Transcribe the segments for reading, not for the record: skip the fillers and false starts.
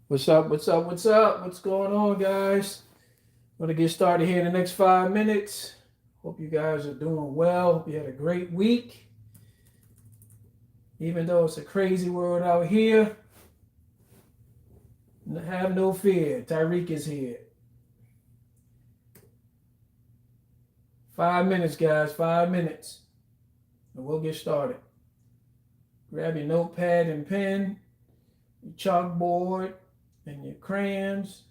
What's up? What's up? What's up? What's going on, guys? Going to get started here in the next 5 minutes. Hope you guys are doing well. Hope you had a great week. Even though it's a crazy world out here, have no fear. Tyreek is here. 5 minutes, guys. 5 minutes. And we'll get started. Grab your notepad and pen, your chalkboard, and your crayons.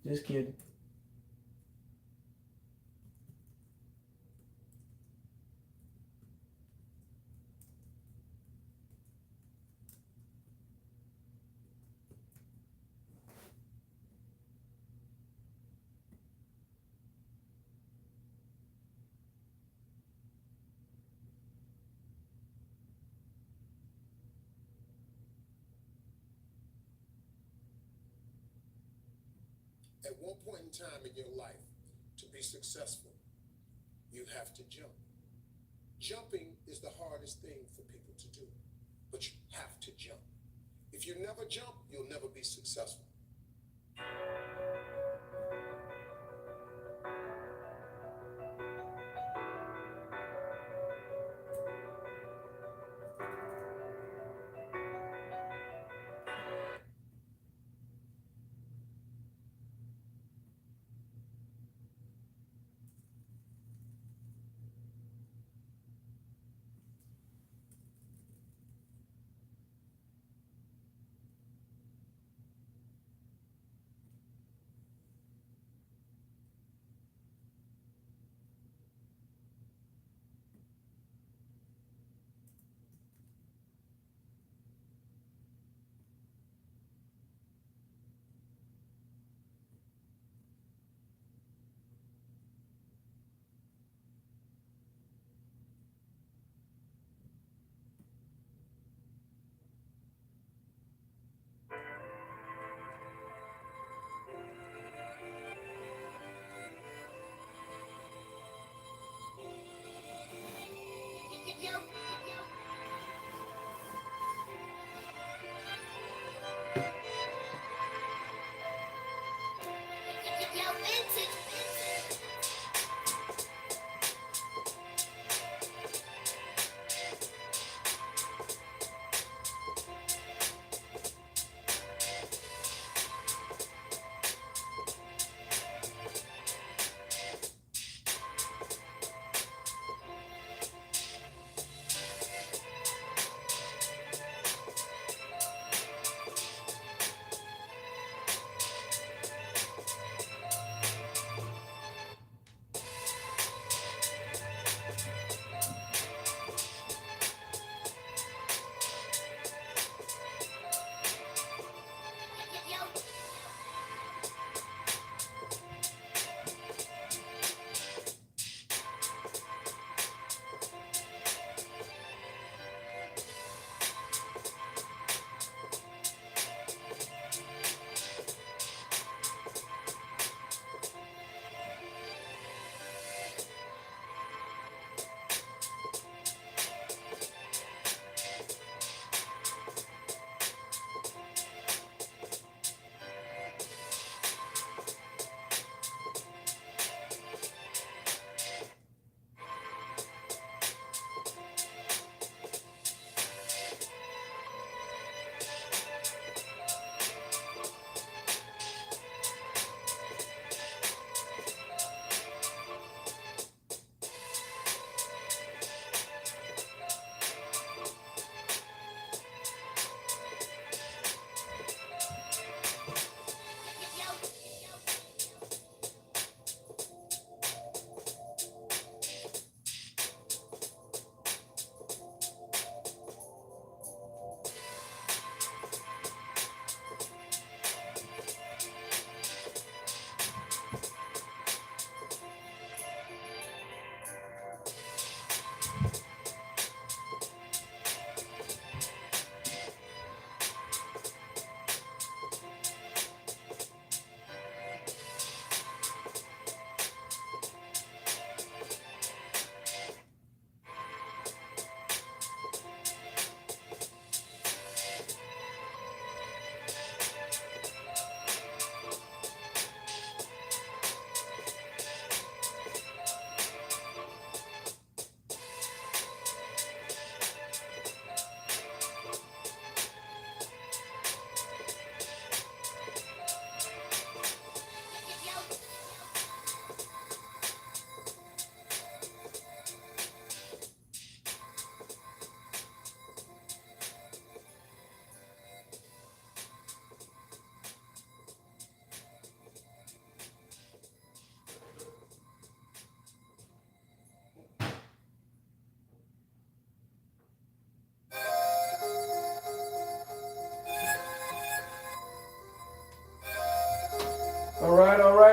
Just kidding. At one point in time in your life, to be successful, you have to jump. Jumping is the hardest thing for people to do, but you have to jump. If you never jump, you'll never be successful.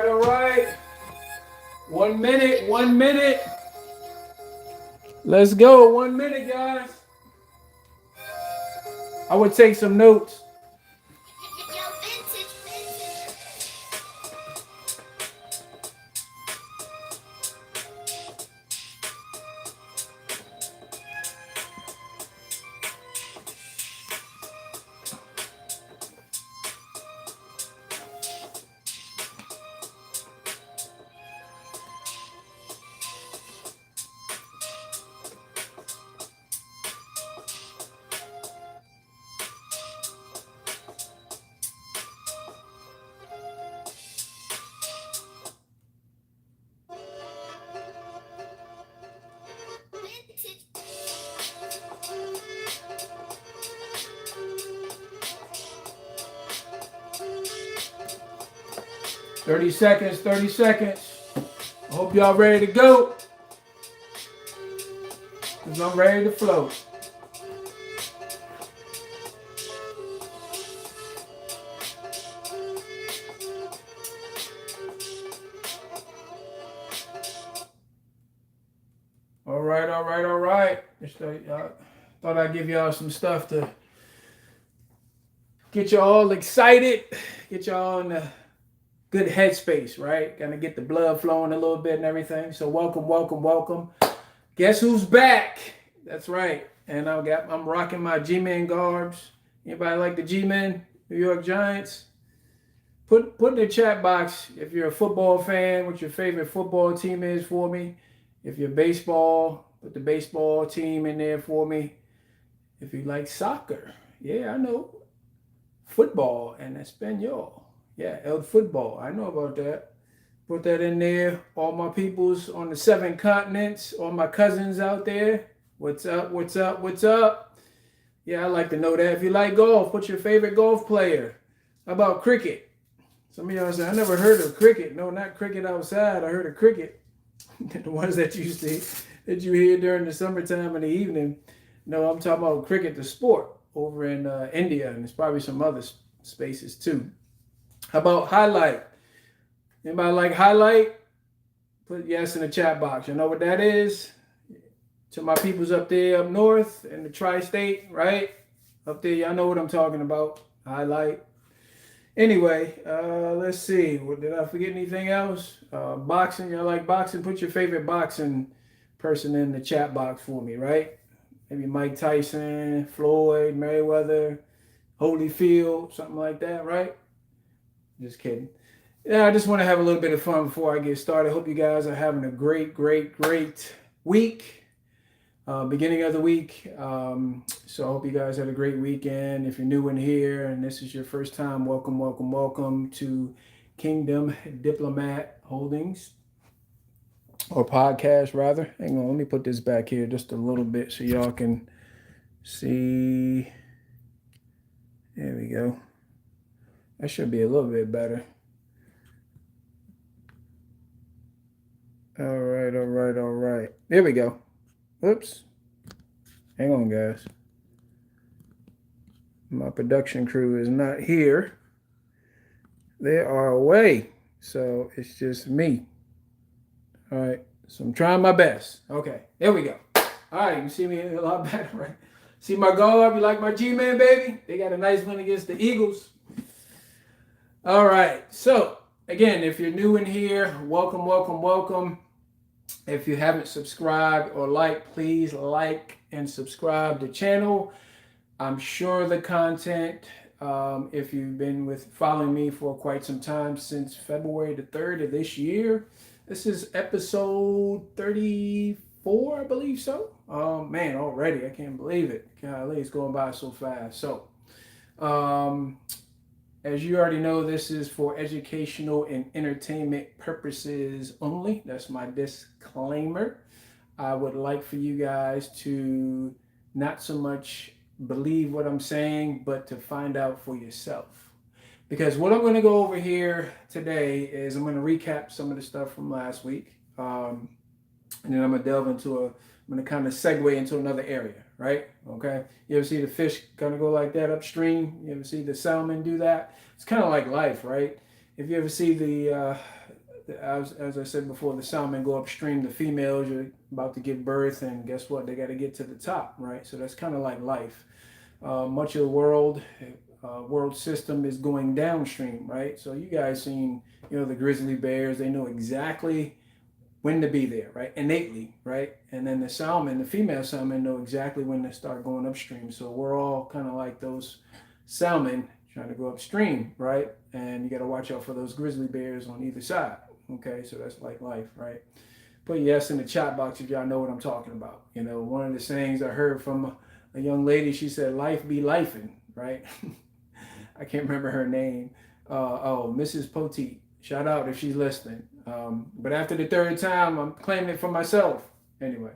right, all right. 1 minute, 1 minute. Let's go. 1 minute, guys. I would take some notes. 30 seconds, 30 seconds. I hope y'all ready to go. Because I'm ready to float. All right, all right, all right. Thought I'd give y'all some stuff to get y'all excited, get y'all in a good headspace, right? Gonna get the blood flowing a little bit and everything. So welcome, welcome, welcome. Guess who's back? That's right. And I'm rocking my G-Men garbs. Anybody like the G-Men, New York Giants? Put in the chat box if you're a football fan, what your favorite football team is for me. If you're baseball, put the baseball team in there for me. If you like soccer, yeah, I know. Football and Espanol. Yeah, el football. I know about that. Put that in there. All my peoples on the 7 continents, all my cousins out there. What's up, what's up, what's up? Yeah, I like to know that. If you like golf, what's your favorite golf player? How about cricket? Some of y'all say, I never heard of cricket. No, not cricket outside. I heard of cricket. The ones that you see, that you hear during the summertime in the evening. No, I'm talking about cricket, the sport, over in India, and there's probably some other spaces too. How about highlight? Anybody like highlight? Put yes in the chat box. You know what that is? To my peoples up there, up north, in the tri-state, right? Up there, y'all know what I'm talking about. Highlight. Anyway, let's see. Did I forget anything else? Boxing. Y'all like boxing? Put your favorite boxing person in the chat box for me, right? Maybe Mike Tyson, Floyd, Mayweather, Holyfield, something like that, right? Just kidding. Yeah, I just want to have a little bit of fun before I get started. Hope you guys are having a great, great, great week. Beginning of the week. So I hope you guys had a great weekend. If you're new in here and this is your first time, welcome, welcome, welcome to Kingdom Diplomat Holdings, or podcast rather. Hang on, let me put this back here just a little bit so y'all can see. There we go. That should be a little bit better. All right, all right, all right. There we go. Oops. Hang on, guys. My production crew is not here. They are away. So it's just me. All right. So I'm trying my best. Okay. There we go. All right. You can see me a lot better, right? See my guard? You like my G-Man, baby? They got a nice win against the Eagles. All right. So, again, if you're new in here, welcome, welcome, welcome. If you haven't subscribed or liked, please like and subscribe to the channel. I'm sure the content, if you've been following me for quite some time, since February the 3rd of this year, this is episode 34, I believe so. Man, already, I can't believe it. Golly, it's going by so fast. So, as you already know, this is for educational and entertainment purposes only. That's my disclaimer. I would like for you guys to not so much believe what I'm saying, but to find out for yourself. Because what I'm going to go over here today is I'm going to recap some of the stuff from last week. And then I'm going to delve into I'm going to kind of segue into another area, right? Okay. You ever see the fish kind of go like that upstream? You ever see the salmon do that? It's kind of like life, right? if you ever see as I said before, the salmon go upstream, the females are about to give birth, and guess what? They got to get to the top, right? So that's kind of like life. Much of the world system is going downstream, right? So you guys seen, the grizzly bears, they know exactly when to be there, right? Innately, right? And then the female salmon know exactly when to start going upstream. So we're all kind of like those salmon trying to go upstream, right? And you got to watch out for those grizzly bears on either side. Okay, so that's like life, right? Put yes in the chat box if y'all know what I'm talking about. One of the sayings I heard from a young lady, she said, "Life be lifing," right? I can't remember her name. Mrs. Poteet. Shout out if she's listening. But after the third time, I'm claiming it for myself. Anyway,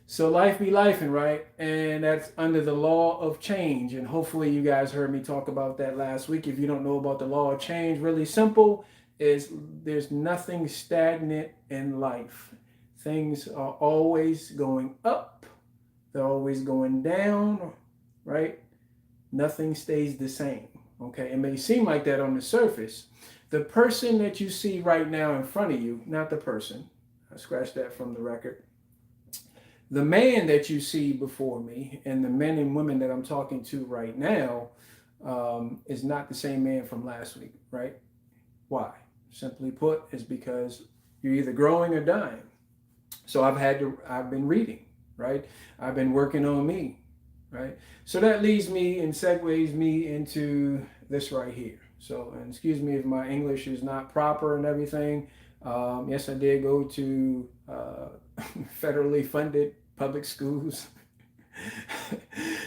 so life be lifing, right? And that's under the law of change. And hopefully you guys heard me talk about that last week. If you don't know about the law of change, really simple is there's nothing stagnant in life. Things are always going up. They're always going down, right? Nothing stays the same. Okay, it may seem like that on the surface. The person that you see right now in front of you, not the person, I scratched that from the record. The man that you see before me and the men and women that I'm talking to right now is not the same man from last week, right? Why? Simply put, is because you're either growing or dying. So I've been reading, right? I've been working on me, right? So that leads me and segues me into this right here. So, and excuse me if my English is not proper and everything. Yes, I did go to federally funded public schools.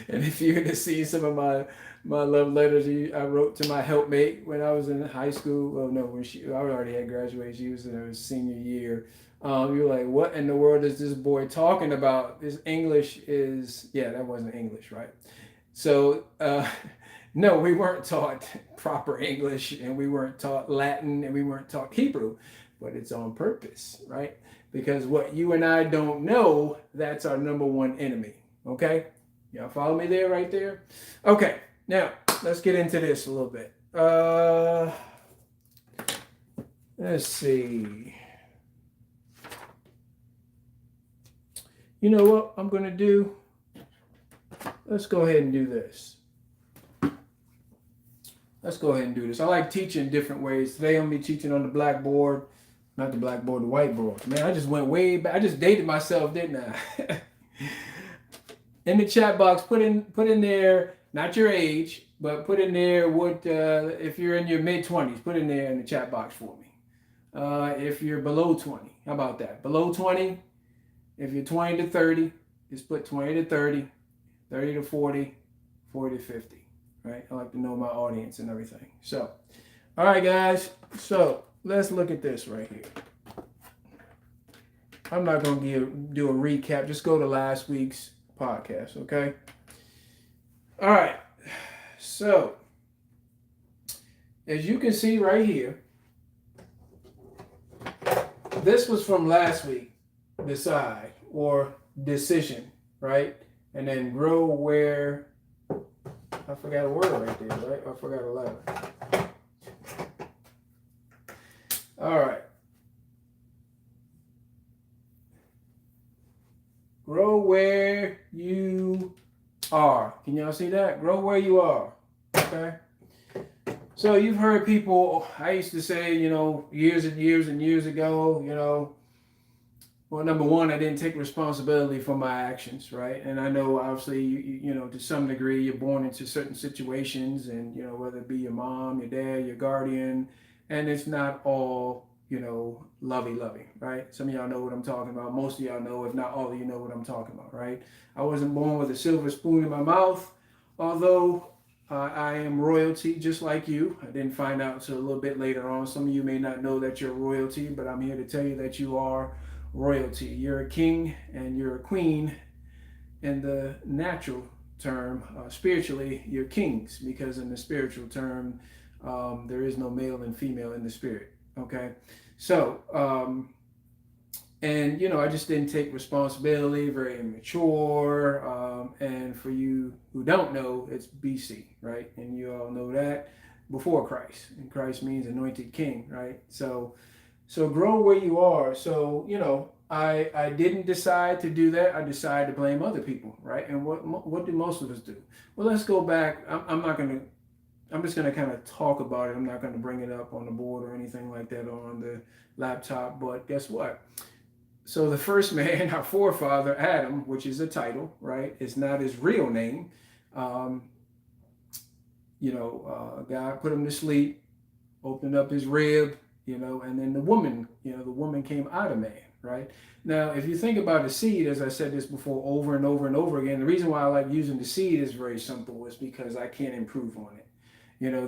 And if you're to see some of my love letters I wrote to my helpmate when I was in high school. Well, no, I already had graduated. She was in her senior year. You're like, what in the world is this boy talking about? His English that wasn't English, right? So, no, we weren't taught proper English, and we weren't taught Latin, and we weren't taught Hebrew, but it's on purpose, right? Because what you and I don't know, that's our number one enemy, okay? Y'all follow me there, right there? Okay, now, let's get into this a little bit. Let's see. You know what I'm going to do? Let's go ahead and do this. Let's go ahead and do this. I like teaching different ways. Today I'm going to be teaching on the blackboard. Not the blackboard, the whiteboard. Man, I just went way back. I just dated myself, didn't I? In the chat box, put in there, not your age, but put in there what, if you're in your mid-20s, put in there in the chat box for me. If you're below 20, how about that? Below 20, if you're 20 to 30, just put 20 to 30, 30 to 40, 40 to 50, right? I like to know my audience and everything. So, all right, guys. So, let's look at this right here. I'm not going to do a recap. Just go to last week's podcast, okay? All right. So, as you can see right here, this was from last week, decide or decision, right? And then grow where, I forgot a word right there, right? I forgot a letter. All right. Grow where you are. Can y'all see that? Grow where you are. Okay. So you've heard people, I used to say, years and years and years ago, well, number one, I didn't take responsibility for my actions, right? And I know, obviously, to some degree, you're born into certain situations, and, whether it be your mom, your dad, your guardian, and it's not all, lovey-lovey, right? Some of y'all know what I'm talking about. Most of y'all know, if not all of you know what I'm talking about, right? I wasn't born with a silver spoon in my mouth, although I am royalty just like you. I didn't find out until a little bit later on. Some of you may not know that you're royalty, but I'm here to tell you that you are royalty. You're a king and you're a queen in the natural term. Spiritually, you're kings, because in the spiritual term, there is no male and female in the spirit. Okay, so and I just didn't take responsibility, very immature. And for you who don't know, it's BC, right? And you all know that. before Christ, and Christ means anointed king, right? So grow where you are. So, I didn't decide to do that. I decided to blame other people, right? And what do most of us do? Well, let's go back. I'm not going to, I'm just going to kind of talk about it. I'm not going to bring it up on the board or anything like that or on the laptop. But guess what? So the first man, our forefather, Adam, which is a title, right? It's not his real name. Um, God put him to sleep, opened up his rib, and then the woman, the woman came out of man, right? Now, if you think about the seed, as I said this before over and over and over again, the reason why I like using the seed is very simple, is because I can't improve on it.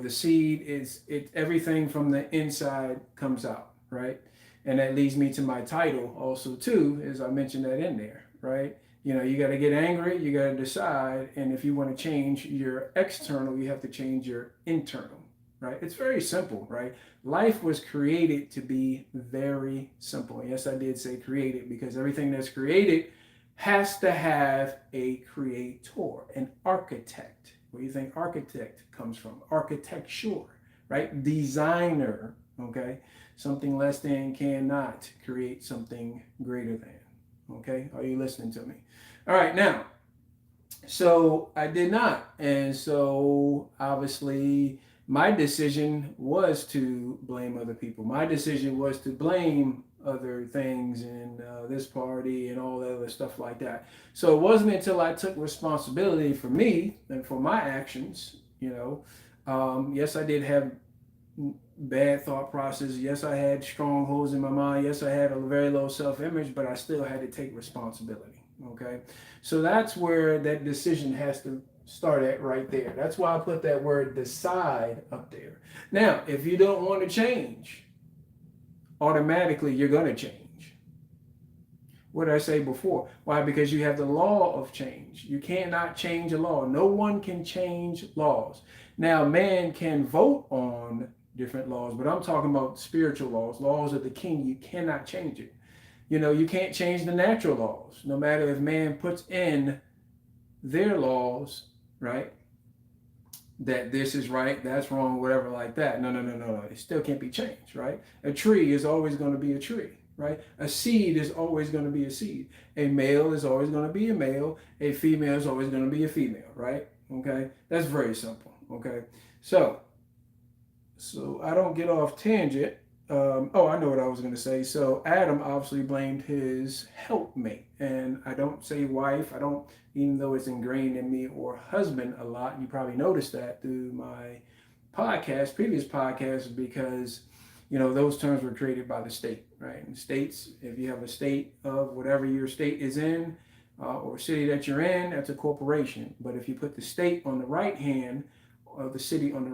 The seed everything from the inside comes out, right? And that leads me to my title also too, as I mentioned that in there, right? You got to get angry, you got to decide, and if you want to change your external, you have to change your internal, right? It's very simple, right? Life was created to be very simple. Yes, I did say created, because everything that's created has to have a creator, an architect. Where do you think architect comes from? Architecture, right? Designer, okay? Something less than cannot create something greater than. Okay, are you listening to me? All right, now, so I did not. And so obviously my decision was to blame other people. My decision was to blame other things and this party and all that other stuff like that. So it wasn't until I took responsibility for me and for my actions, yes, I did have bad thought process. Yes, I had strongholds in my mind. Yes, I had a very low self-image, but I still had to take responsibility. Okay, so that's where that decision has to start at right there. That's why I put that word decide up there. Now, if you don't want to change, automatically you're going to change. What did I say before? Why? Because you have the law of change. You cannot change a law. No one can change laws. Now, man can vote on different laws, but I'm talking about spiritual laws of the king. You cannot change it. You can't change the natural laws, no matter if man puts in their laws, right? That this is right, that's wrong, whatever like that. No. It still can't be changed, right? A tree is always going to be a tree, right? A seed is always going to be a seed. A male is always going to be a male. A female is always going to be a female, right? Okay, that's very simple. Okay, so I don't get off tangent. I know what I was going to say. So Adam obviously blamed his helpmate, and I don't say wife. I don't, even though it's ingrained in me, or husband a lot. You probably noticed that through my previous podcasts, because those terms were created by the state, right? And states, if you have a state of whatever your state is in, or city that you're in, that's a corporation. But if you put the state on the right hand of the city on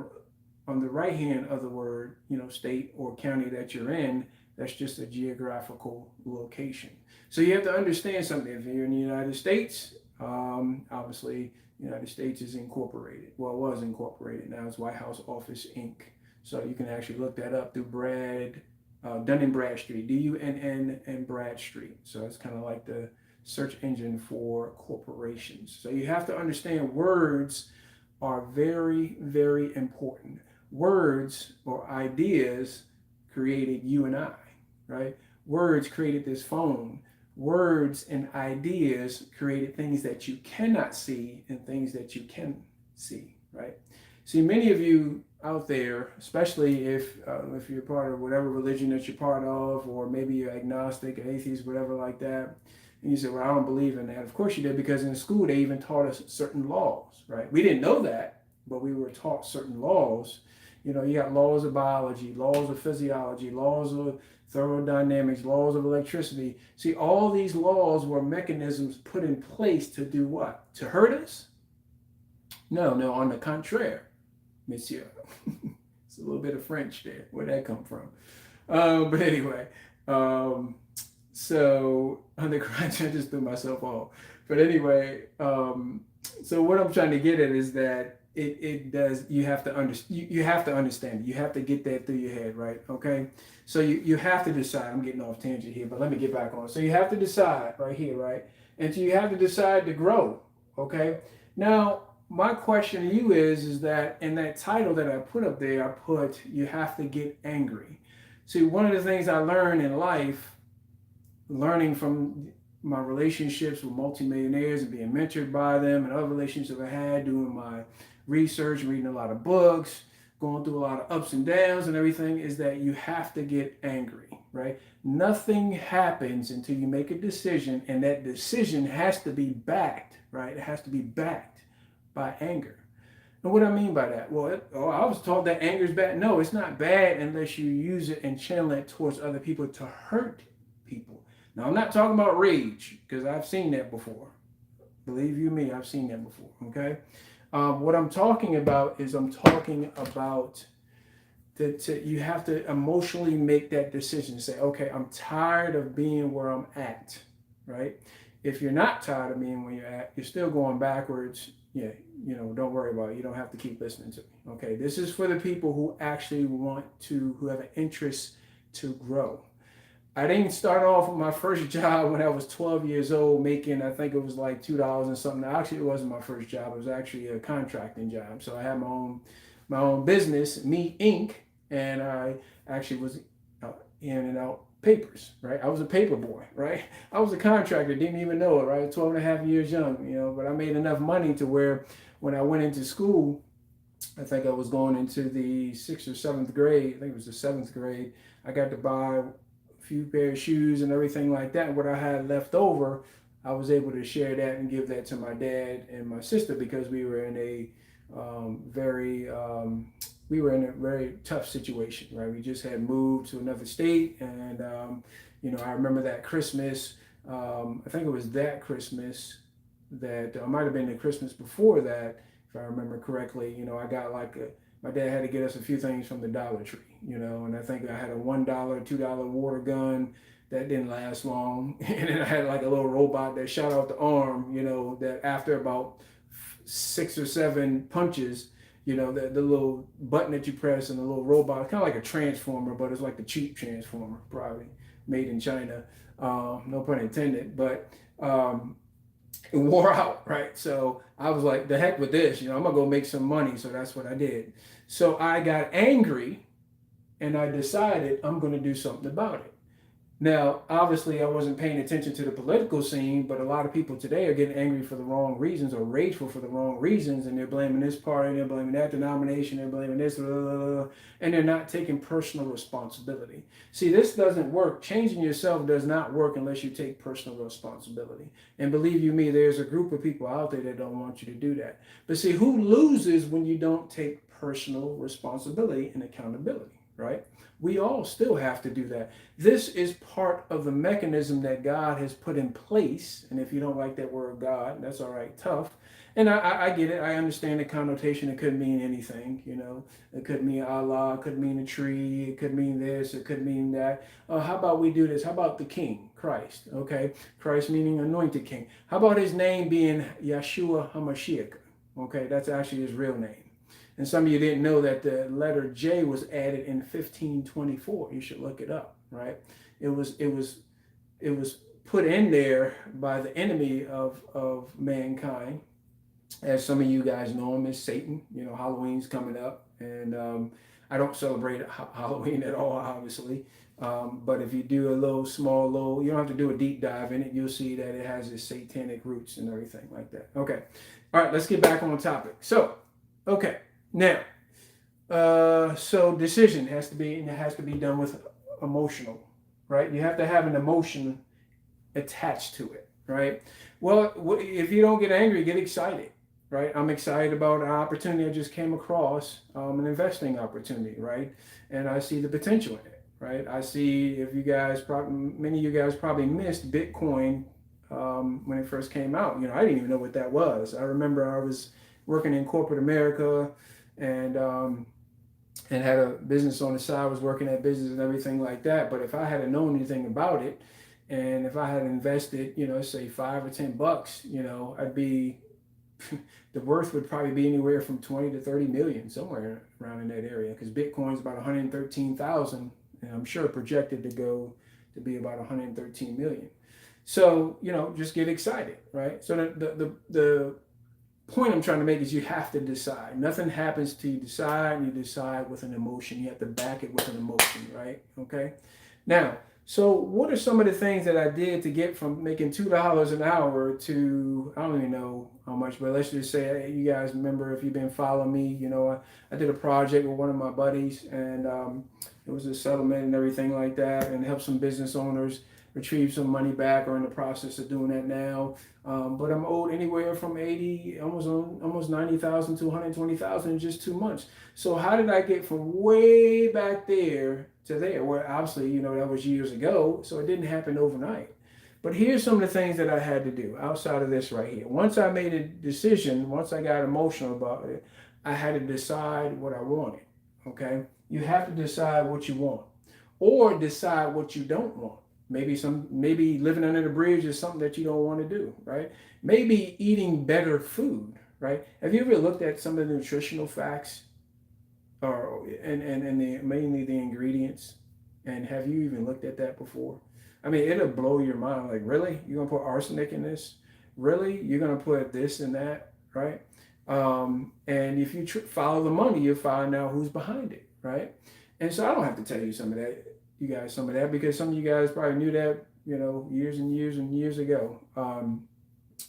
the right hand of the word, state or county that you're in, that's just a geographical location. So you have to understand something. If you're in the United States, obviously, the United States is incorporated. Well, it was incorporated. Now it's White House Office Inc. So you can actually look that up through Dun and Bradstreet, DUNN and Bradstreet. So it's kind of like the search engine for corporations. So you have to understand words are very, very important. Words or ideas created you and I, right? Words created this phone. Words and ideas created things that you cannot see and things that you can see, right? See, many of you out there, especially if you're part of whatever religion that you're part of, or maybe you're agnostic, atheist, whatever like that, and you say, well, I don't believe in that. Of course you did, because in school they even taught us certain laws, right? We didn't know that, but we were taught certain laws. You got laws of biology, laws of physiology, laws of thermodynamics, laws of electricity. See, all these laws were mechanisms put in place to do what? To hurt us? No, on the contraire, monsieur. It's a little bit of French there. Where'd that come from? But anyway, so on the contraire, I just threw myself off. But anyway, so what I'm trying to get at is that it does, you have to understand, you have to get that through your head, right? Okay, so you have to decide. I'm getting off tangent here, but let me get back on. So you have to decide right here, right? And so you have to decide to grow. Okay, now my question to you is that in that title that I put up there, I put you have to get angry. See, one of the things I learned in life, learning from my relationships with multimillionaires and being mentored by them and other relationships I had, doing my research, reading a lot of books, going through a lot of ups and downs and everything, is that you have to get angry, right? Nothing happens until you make a decision, and that decision has to be backed, right? It has to be backed by anger. And what do I mean by that? Well, I was taught that anger is bad. No, it's not bad unless you use it and channel it towards other people to hurt people. Now, I'm not talking about rage because I've seen that before. Believe you me, I've seen that before. Okay. What I'm talking about is I'm talking about that you have to emotionally make that decision. Say, okay, I'm tired of being where I'm at, right? If you're not tired of being where you're at, you're still going backwards. Yeah, don't worry about it. You don't have to keep listening to me. Okay, this is for the people who actually who have an interest to grow. I didn't start off with my first job when I was 12 years old, making, I think it was like $2 and something. Actually, it wasn't my first job. It was actually a contracting job. So I had my own business, Me Inc., and I actually was in and out papers, right? I was a paper boy, right? I was a contractor, didn't even know it, right? 12 and a half years young, but I made enough money to where when I went into school, I think I was going into the 6th or 7th grade. I think it was the 7th grade. I got to buy a few pair of shoes and everything like that. And what I had left over, I was able to share that and give that to my dad and my sister because we were in a very tough situation, right? We just had moved to another state, and I remember that Christmas. I think it was that Christmas that might have been the Christmas before that, if I remember correctly. I got my dad had to get us a few things from the Dollar Tree, and I think I had a $1, $2 water gun that didn't last long, and then I had like a little robot that shot out the arm, that after about 6 or 7 punches, the little button that you press and the little robot, kind of like a transformer, but it's like the cheap transformer, probably made in China, no pun intended, but it wore out, right? So I was like, the heck with this, I'm gonna go make some money. So that's what I did. So I got angry and I decided I'm gonna do something about it. Now, obviously, I wasn't paying attention to the political scene, but a lot of people today are getting angry for the wrong reasons or rageful for the wrong reasons, and they're blaming this party, they're blaming that denomination, they're blaming this, blah, blah, blah, and they're not taking personal responsibility. See, this doesn't work. Changing yourself does not work unless you take personal responsibility. And believe you me, there's a group of people out there that don't want you to do that. But see, who loses when you don't take personal responsibility and accountability, right? We all still have to do that. This is part of the mechanism that God has put in place. And if you don't like that word God, that's all right, tough. And I get it. I understand the connotation. It could mean anything, It could mean Allah, it could mean a tree, it could mean this, it could mean that. How about we do this? How about the King, Christ, okay? Christ meaning anointed king. How about his name being Yeshua HaMashiach? Okay, that's actually his real name. And some of you didn't know that the letter J was added in 1524. You should look it up, right? It was put in there by the enemy of mankind. As some of you guys know him as Satan. Halloween's coming up, and I don't celebrate Halloween at all, obviously. But if you do a you don't have to do a deep dive in it. You'll see that it has its satanic roots and everything like that. Okay. All right, let's get back on topic. So, okay. Now, so decision has to be done with emotional, right? You have to have an emotion attached to it, right? Well, if you don't get angry, get excited, right? I'm excited about an opportunity I just came across, an investing opportunity, right? And I see the potential in it, right? I see many of you guys probably missed Bitcoin when it first came out. I didn't even know what that was. I remember I was working in corporate America, and had a business on the side, was working at business and everything like that. But if I had known anything about it, and if I had invested, say $5 or $10, I'd be the worth would probably be anywhere from 20 to 30 million, somewhere around in that area, because Bitcoin's about 113,000, and I'm sure projected to be about 113 million. So just get excited, right? So the point I'm trying to make is you have to decide. Nothing happens till you decide, and you decide with an emotion. You have to back it with an emotion, right? Okay. Now, so what are some of the things that I did to get from making $2 an hour to, I don't even know how much, but let's just say, you guys remember, if you've been following me, I did a project with one of my buddies, and it was a settlement and everything like that, and helped some business owners retrieve some money back, or in the process of doing that now. But I'm owed anywhere from 80, almost 90,000 to 120,000 in just 2 months. So how did I get from way back there to there? Well, obviously, that was years ago, so it didn't happen overnight. But here's some of the things that I had to do outside of this right here. Once I made a decision, once I got emotional about it, I had to decide what I wanted. Okay? You have to decide what you want, or decide what you don't want. Maybe living under the bridge is something that you don't want to do, right? Maybe eating better food, right? Have you ever looked at some of the nutritional facts, or mainly the ingredients? And have you even looked at that before? I mean, it'll blow your mind. Like, really? You're gonna put arsenic in this? Really? You're gonna put this and that, right? And if you follow the money, you'll find out who's behind it, right? And so I don't have to tell you some of that, because some of you guys probably knew that, years and years and years ago.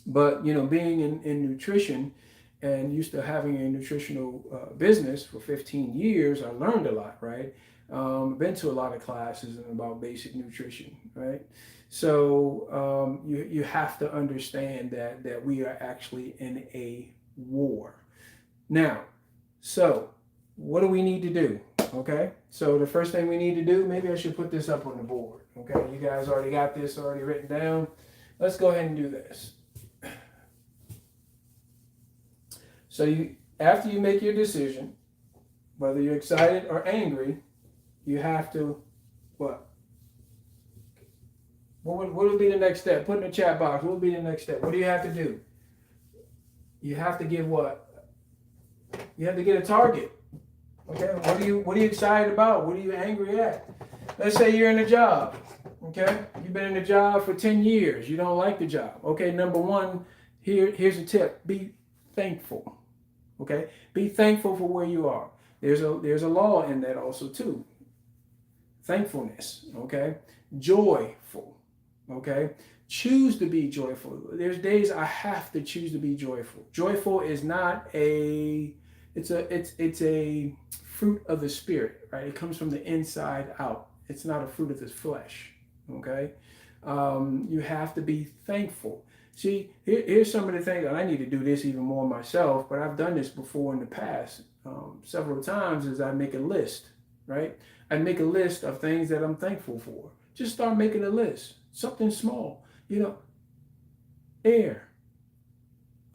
But being in nutrition and used to having a nutritional business for 15 years, I learned a lot, right? Been to a lot of classes about basic nutrition, right? So you have to understand that we are actually in a war. Now, so what do we need to do? Okay, so the first thing we need to do, maybe I should put this up on the board. Okay, you guys already got this already written down. Let's go ahead and do this. So after you make your decision, whether you're excited or angry, you have to, what? What would be the next step? Put in the chat box. What would be the next step? What do you have to do? You have to give what? You have to get a target. Okay, what are you excited about? What are you angry at? Let's say you're in a job. Okay, you've been in a job for 10 years. You don't like the job. Okay, number one, here's a tip: be thankful. Okay, be thankful for where you are. There's a law in that also too. Thankfulness. Okay, joyful. Okay, choose to be joyful. There's days I have to choose to be joyful. Joyful is not a It's a fruit of the spirit, right? It comes from the inside out. It's not a fruit of the flesh, okay? You have to be thankful. See, here's some of the things, and I need to do this even more myself, but I've done this before in the past several times, is I make a list, right? I make a list of things that I'm thankful for. Just start making a list, something small, air,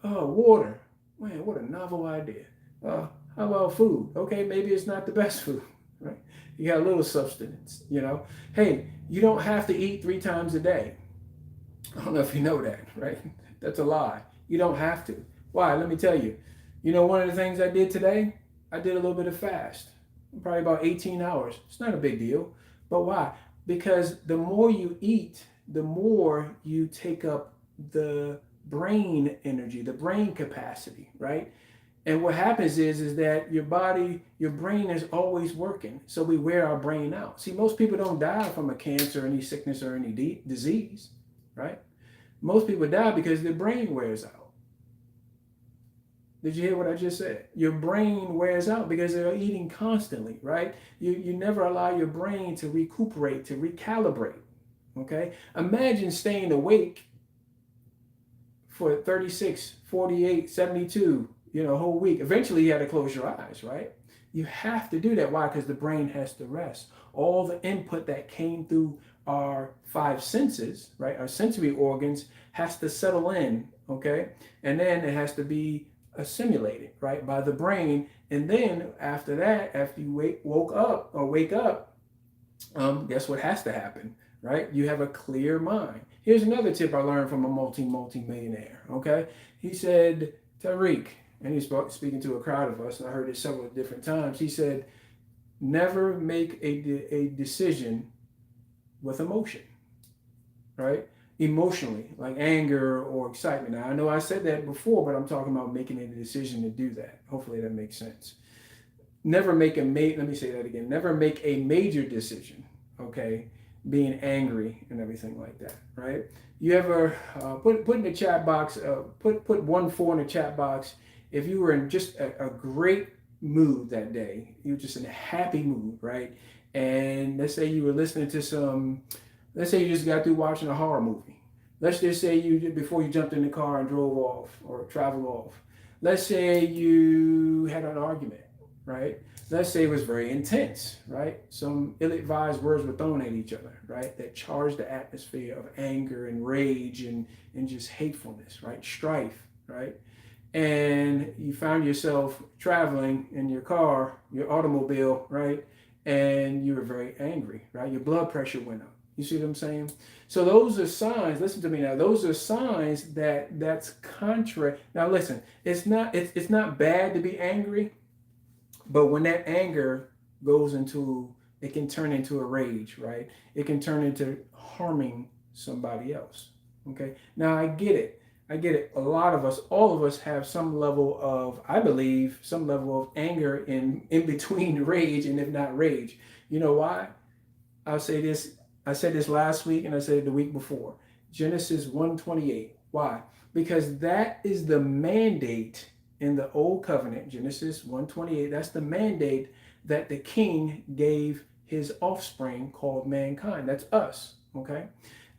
water. Man, what a novel idea. How about food? Okay, maybe it's not the best food, right? You got a little substance, Hey, you don't have to eat 3 times a day. I don't know if you know that, right? That's a lie. You don't have to. Why? Let me tell you. One of the things I did today, I did a little bit of fast, probably about 18 hours. It's not a big deal. But why? Because the more you eat, the more you take up the brain energy, the brain capacity, right? And what happens is that your brain is always working. So we wear our brain out. See, most people don't die from a cancer, any sickness, or any disease, right? Most people die because their brain wears out. Did you hear what I just said? Your brain wears out because they're eating constantly, right? You never allow your brain to recuperate, to recalibrate, okay? Imagine staying awake for 36, 48, 72, whole week. Eventually you have to close your eyes, right? You have to do that. Why? Because the brain has to rest. All the input that came through our 5 senses, right? Our sensory organs has to settle in, okay? And then it has to be assimilated, right? By the brain. And then after that, after you wake up, guess what has to happen, right? You have a clear mind. Here's another tip I learned from a multi-millionaire, okay? He said, Tariq, and he's speaking to a crowd of us, and I heard it several different times. He said, never make a decision with emotion, right? emotionally, like anger or excitement. Now, I know I said that before, but I'm talking about making a decision to do that. Hopefully that makes sense. Let me say that again. Never make a major decision, okay? Being angry and everything like that, right? You ever put in the chat box, put 1-4 in the chat box if you were in just a great mood that day, you were just in a happy mood, right? And let's say you were listening to let's say you just got through watching a horror movie. Let's just say you did before you jumped in the car and drove off or traveled off. Let's say you had an argument, right? Let's say it was very intense, right? Some ill-advised words were thrown at each other, right? That charged the atmosphere of anger and rage and just hatefulness, right? Strife, right? And you found yourself traveling in your car, your automobile, right? And you were very angry, right? Your blood pressure went up. You see what I'm saying? So those are signs. Listen to me now. Those are signs that's contrary. Now listen, it's not bad to be angry, but when that anger goes into, it can turn into a rage, right? It can turn into harming somebody else. Okay. Now I get it. I get it. A lot of us, all of us have some level of, I believe, some level of anger in between rage and if not rage. You know why? I'll say this. I said this last week and I said it the week before. Genesis 1:28. Why? Because that is the mandate in the old covenant, Genesis 1:28. That's the mandate that the king gave his offspring called mankind. That's us. Okay.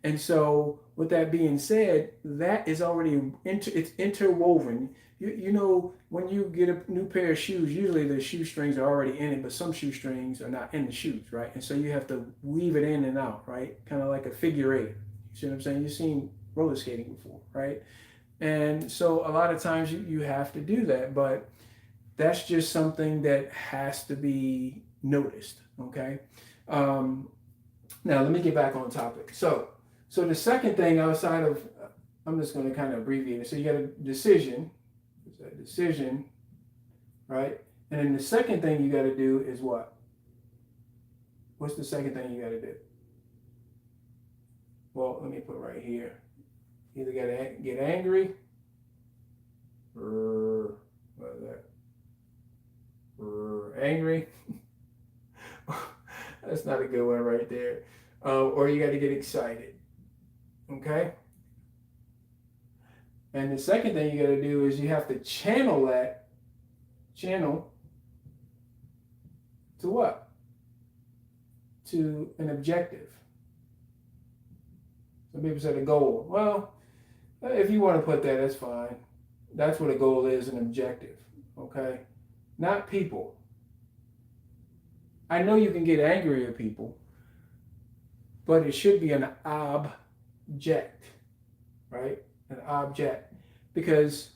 And so with that being said, that is already it's interwoven. You know, when you get a new pair of shoes, usually the shoestrings are already in it, but some shoestrings are not in the shoes, right? And so you have to weave it in and out, right? Kind of like a figure eight. You see what I'm saying? You've seen roller skating before, right? And so a lot of times you have to do that, but that's just something that has to be noticed, okay? Now, let me get back on topic. So the second thing outside of, I'm just going to kind of abbreviate it. So you got a decision, right? And then the second thing you got to do is what? What's the second thing you got to do? Well, let me put right here. Either got to get angry, or what is that? Angry. That's not a good one right there. Or you got to get excited. Okay? And the second thing you got to do is you have to channel to what? To an objective. Some people said a goal. Well, if you want to put that, that's fine. That's what a goal is, an objective. Okay? Not people. I know you can get angry at people, but it should be an object, right? An object. Because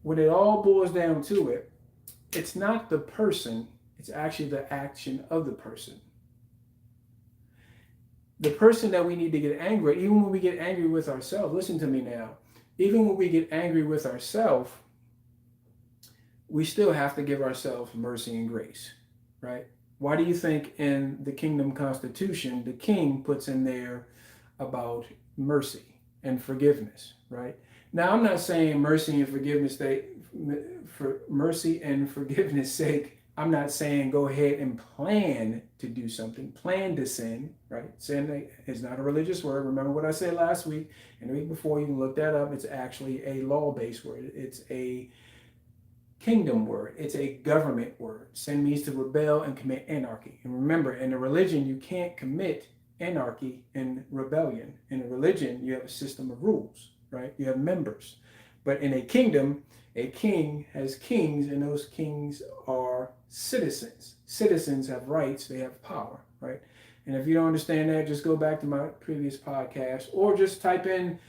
when it all boils down to it, it's not the person, it's actually the action of the person. The person that we need to get angry at, even when we get angry with ourselves, listen to me now, even when we get angry with ourselves, we still have to give ourselves mercy and grace, right? Why do you think in the Kingdom Constitution, the king puts in there about mercy and forgiveness, right? Now, I'm not saying mercy and forgiveness for mercy and forgiveness sake, I'm not saying go ahead and plan to do something, plan to sin, right? Sin is not a religious word. Remember what I said last week and the week before, you can look that up. It's actually a law-based word. It's a kingdom word. It's a government word. Sin means to rebel and commit anarchy. And remember, in a religion, you can't commit anarchy and rebellion. In a religion, you have a system of rules, right? You have members. But in a kingdom, a king has kings, and those kings are citizens. Citizens have rights, they have power, right? And if you don't understand that, just go back to my previous podcast or just type in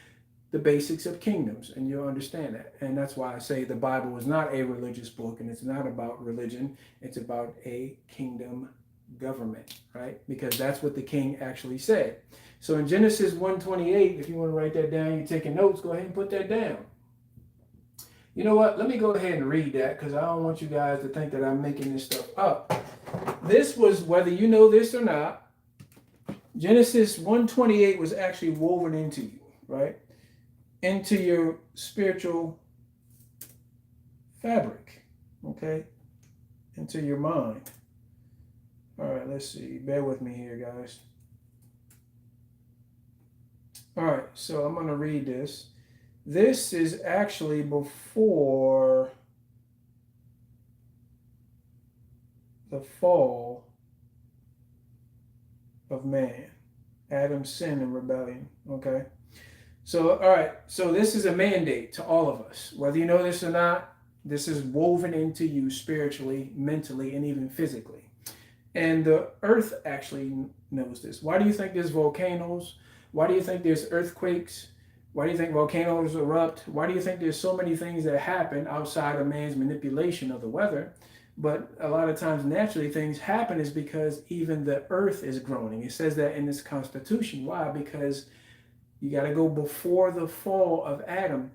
the basics of kingdoms and you'll understand that. And that's why I say the Bible is not a religious book and it's not about religion. It's about a kingdom government, right? Because that's what the king actually said. So in Genesis 1:28, if you want to write that down, you're taking notes, go ahead and put that down. You know what? Let me go ahead and read that because I don't want you guys to think that I'm making this stuff up. This was, whether you know this or not, Genesis 1:28 was actually woven into you. right? Into your spiritual fabric, okay? Into your mind. All right, let's see. Bear with me here, guys. All right, so I'm going to read this. This is actually before the fall of man, Adam's sin and rebellion, okay? So, all right, so this is a mandate to all of us. Whether you know this or not, this is woven into you spiritually, mentally, and even physically. And the earth actually knows this. Why do you think there's volcanoes? Why do you think there's earthquakes? Why do you think volcanoes erupt? Why do you think there's so many things that happen outside of man's manipulation of the weather? But a lot of times, naturally, things happen is because even the earth is groaning. It says that in this Constitution. Why? Because you got to go before the fall of Adam,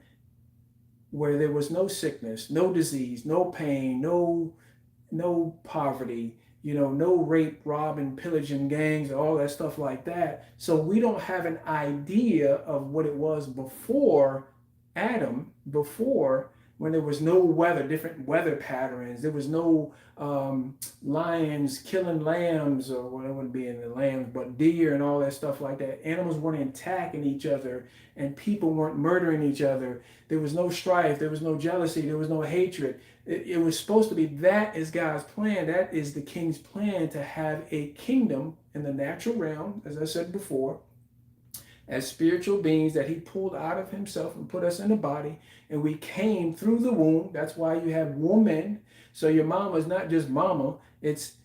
where there was no sickness, no disease, no pain, no poverty, no rape, robbing, pillaging gangs, all that stuff like that. So we don't have an idea of what it was before Adam, before when there was no weather, different weather patterns. There was no lions killing lambs, or what it wouldn't be in the lambs, but deer and all that stuff like that. Animals weren't attacking each other, and people weren't murdering each other. There was no strife. There was no jealousy. There was no hatred. It was supposed to be, that is God's plan. That is the king's plan, to have a kingdom in the natural realm, as I said before, as spiritual beings that he pulled out of himself and put us in the body, and we came through the womb. That's why you have woman. So your mama is not just mama,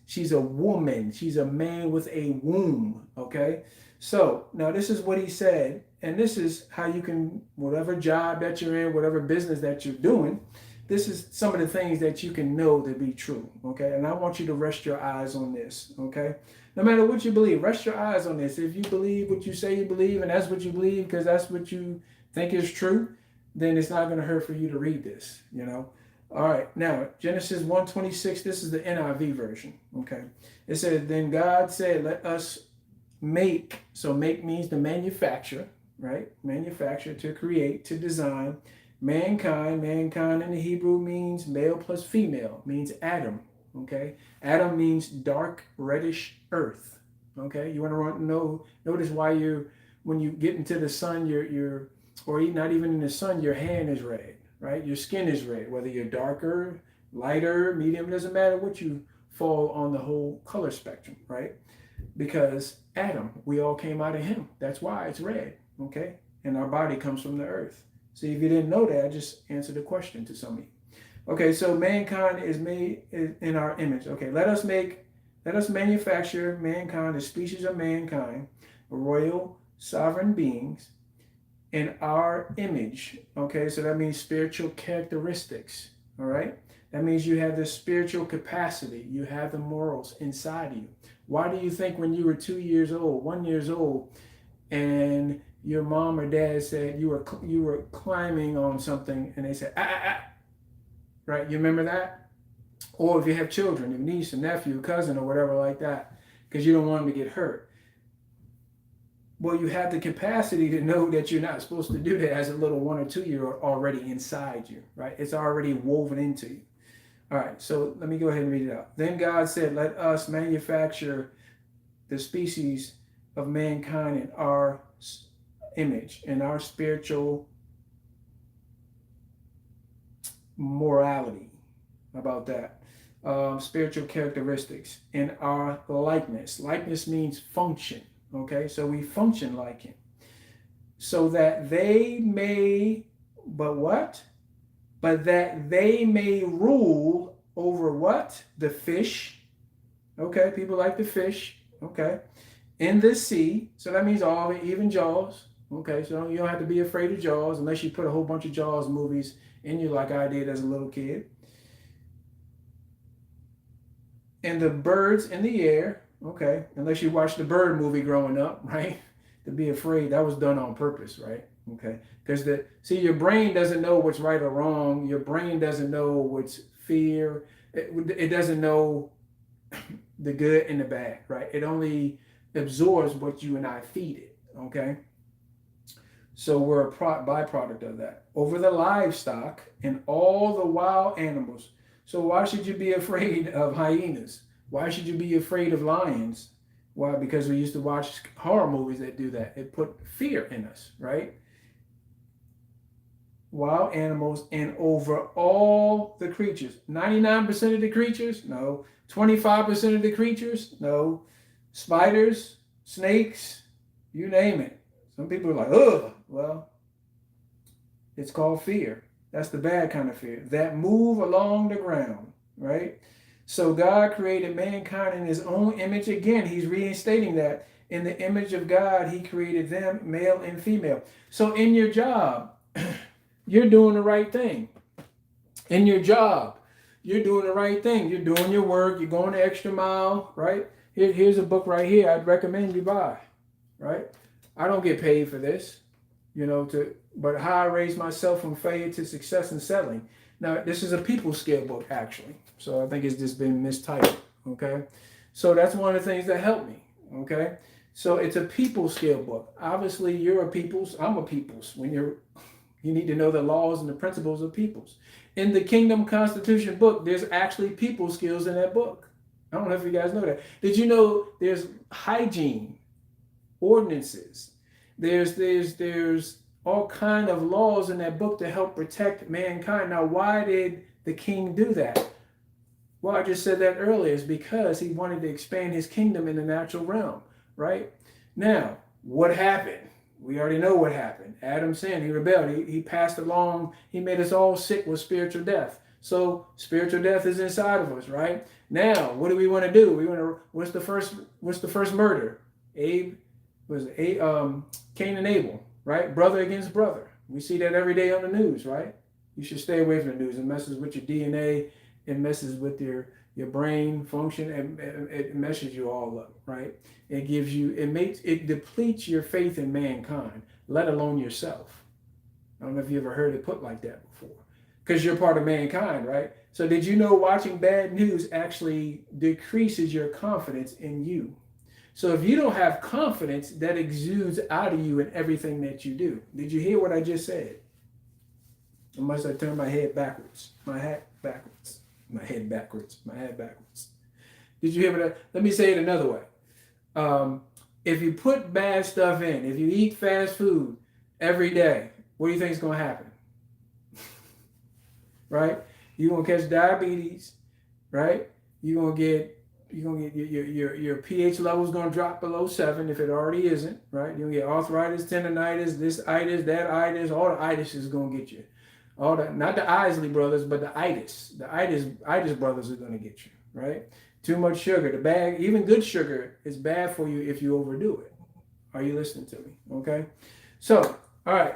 she's a woman. She's a man with a womb, okay? So now this is what he said, and this is how you can, whatever job that you're in, whatever business that you're doing, this is some of the things that you can know to be true, okay? And I want you to rest your eyes on this, okay? No matter what you believe, rest your eyes on this. If you believe what you say you believe, and that's what you believe because that's what you think is true, then it's not going to hurt for you to read this, All right, now, Genesis 1:26, this is the NIV version, okay? It says, then God said, let us make, so make means to manufacture, right? Manufacture, to create, to design, mankind. Mankind in the Hebrew means male plus female, means Adam, okay? Adam means dark reddish earth, okay? You want to notice why when you get into the sun, or not even in the sun, your hand is red, right? Your skin is red, whether you're darker, lighter, medium, doesn't matter what you fall on the whole color spectrum, right? Because Adam, we all came out of him. That's why it's red, okay? And our body comes from the earth. See, if you didn't know that, I just answered the question to some of you. Okay, so mankind is made in our image. Okay, let us manufacture mankind, the species of mankind, royal sovereign beings, in our image. Okay, so that means spiritual characteristics. All right, that means you have the spiritual capacity, you have the morals inside you. Why do you think when you were 2 years old, 1 year old, and your mom or dad said you were climbing on something, and they said right? You remember that? Or if you have children, your niece, a nephew, cousin, or whatever like that, because you don't want them to get hurt. Well, you have the capacity to know that you're not supposed to do that as a little 1 or 2 year old already inside you, right? It's already woven into you. All right, so let me go ahead and read it out. Then God said, let us manufacture the species of mankind in our image, in our spiritual morality. How about that? Spiritual characteristics in our likeness. Likeness means function. Okay, so we function like him. So that they may, but what? But that they may rule over what? The fish. Okay, people like the fish. Okay. In the sea. So that means all, even Jaws. Okay, so you don't have to be afraid of Jaws unless you put a whole bunch of Jaws movies in you like I did as a little kid. And the birds in the air. Okay, unless you watched the bird movie growing up, right? To be afraid, that was done on purpose, right? Okay, because your brain doesn't know what's right or wrong. Your brain doesn't know what's fear. It doesn't know the good and the bad, right? It only absorbs what you and I feed it, okay? So we're a byproduct of that. Over the livestock and all the wild animals. So why should you be afraid of hyenas? Why should you be afraid of lions? Why? Because we used to watch horror movies that do that. It put fear in us, right? Wild animals and over all the creatures. 99% of the creatures? No. 25% of the creatures? No. Spiders, snakes, you name it. Some people are like, ugh. Well, it's called fear. That's the bad kind of fear. That move along the ground, right? So God created mankind in his own image. Again, he's reinstating that. In the image of God, he created them, male and female. So in your job, you're doing the right thing. In your job, you're doing the right thing. You're doing your work. You're going the extra mile, right? Here's a book right here I'd recommend you buy, right? I don't get paid for this, but how I raised myself from failure to success and settling. Now, this is a people skill book, actually. So I think it's just been mistitled, okay? So that's one of the things that helped me, okay? So it's a people skill book. Obviously, you're a people's. I'm a people's. You need to know the laws and the principles of peoples. In the Kingdom Constitution book, there's actually people skills in that book. I don't know if you guys know that. Did you know there's hygiene, ordinances? There's all kind of laws in that book to help protect mankind. Now, why did the king do that? Well, I just said that earlier. It's because he wanted to expand his kingdom in the natural realm, right? Now, what happened? We already know what happened. Adam sinned. He rebelled. He passed along. He made us all sick with spiritual death. So spiritual death is inside of us, right? Now, what do we want to do? What's the first murder? Cain and Abel, right? Brother against brother. We see that every day on the news, right? You should stay away from the news. It messes with your DNA. It messes with your brain function, and it messes you all up, right? It depletes your faith in mankind, let alone yourself. I don't know if you ever heard it put like that before, because you're part of mankind, right? So did you know watching bad news actually decreases your confidence in you? So if you don't have confidence, that exudes out of you in everything that you do. Did you hear what I just said? Unless I turn my head backwards, my hat backwards. My head backwards. Did you hear that? Let me say it another way. If you put bad stuff in, if you eat fast food every day, what do you think is going to happen? Right? You're going to catch diabetes, right? You're going to get your pH level is going to drop below 7 if it already isn't, right? You're going to get arthritis, tendonitis, this itis, that itis, all the itis is going to get you. All that, not the Isley brothers, but the itis. The itis brothers are going to get you, right? Too much sugar. Even good sugar is bad for you if you overdo it. Are you listening to me? Okay. So, all right.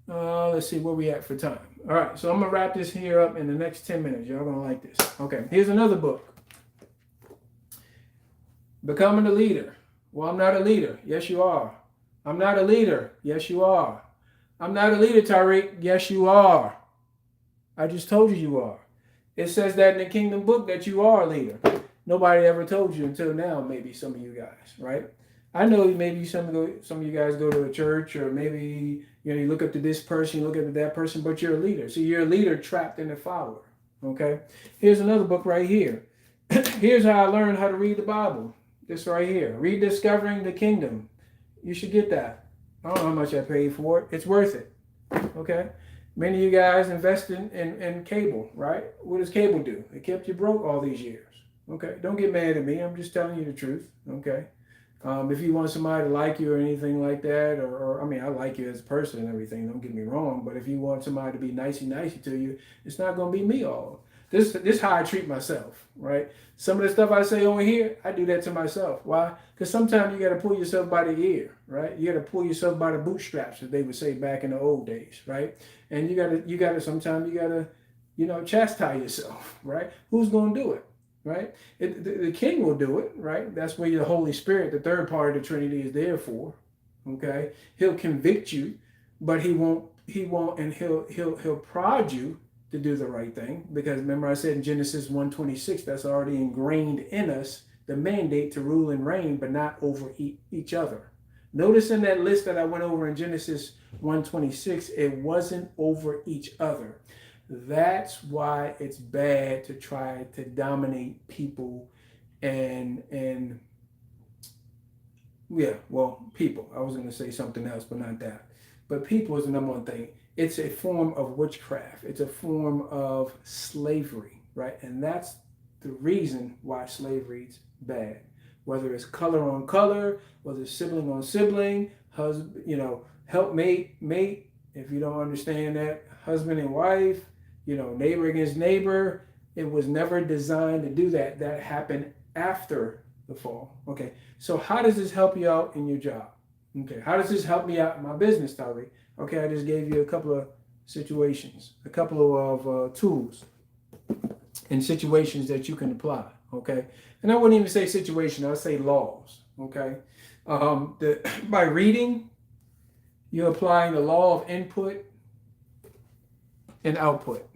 Let's see where we at for time. All right. So I'm going to wrap this here up in the next 10 minutes. Y'all going to like this. Okay. Here's another book. Becoming a Leader. Well, I'm not a leader. Yes, you are. I'm not a leader. Yes, you are. I'm not a leader, Tariq. Yes, you are. I just told you are. It says that in the Kingdom book that you are a leader. Nobody ever told you until now, maybe some of you guys, right? I know maybe some of you guys go to a church, or maybe you look up to this person, you look up to that person, but you're a leader. So you're a leader trapped in a follower, okay? Here's another book right here. Here's how I learned how to read the Bible. This right here. Rediscovering the Kingdom. You should get that. I don't know how much I paid for it. It's worth it. Okay? Many of you guys invest in cable, right? What does cable do? It kept you broke all these years. Okay? Don't get mad at me. I'm just telling you the truth. Okay? If you want somebody to like you or anything like that, or I mean, I like you as a person and everything, don't get me wrong, but if you want somebody to be nicey to you, it's not going to be me all. This is how I treat myself, right? Some of the stuff I say over here, I do that to myself. Why? Because sometimes you got to pull yourself by the ear, right? You got to pull yourself by the bootstraps, as they would say back in the old days, right? And sometimes you got to, chastise yourself, right? Who's going to do it, right? The king will do it, right? That's where the Holy Spirit, the third part of the Trinity, is there for, okay? He'll convict you, but he won't, and he'll prod you to do the right thing, because remember I said in Genesis 1:26, that's already ingrained in us, the mandate to rule and reign, but not over each other. Notice in that list that I went over in Genesis 1:26, it wasn't over each other. That's why it's bad to try to dominate people and yeah, well, people. I was going to say something else, but not that. But people is the number one thing. It's a form of witchcraft. It's a form of slavery, right? And that's the reason why slavery's bad. Whether it's color on color, whether it's sibling on sibling, husband, helpmate, mate. If you don't understand that, husband and wife, neighbor against neighbor. It was never designed to do that. That happened after the fall. Okay, so how does this help you out in your job? Okay, how does this help me out in my business, Tariq? Okay, I just gave you a couple of situations, a couple of tools and situations that you can apply. Okay, and I wouldn't even say situation, I would say laws. Okay, by reading, you're applying the law of input and output.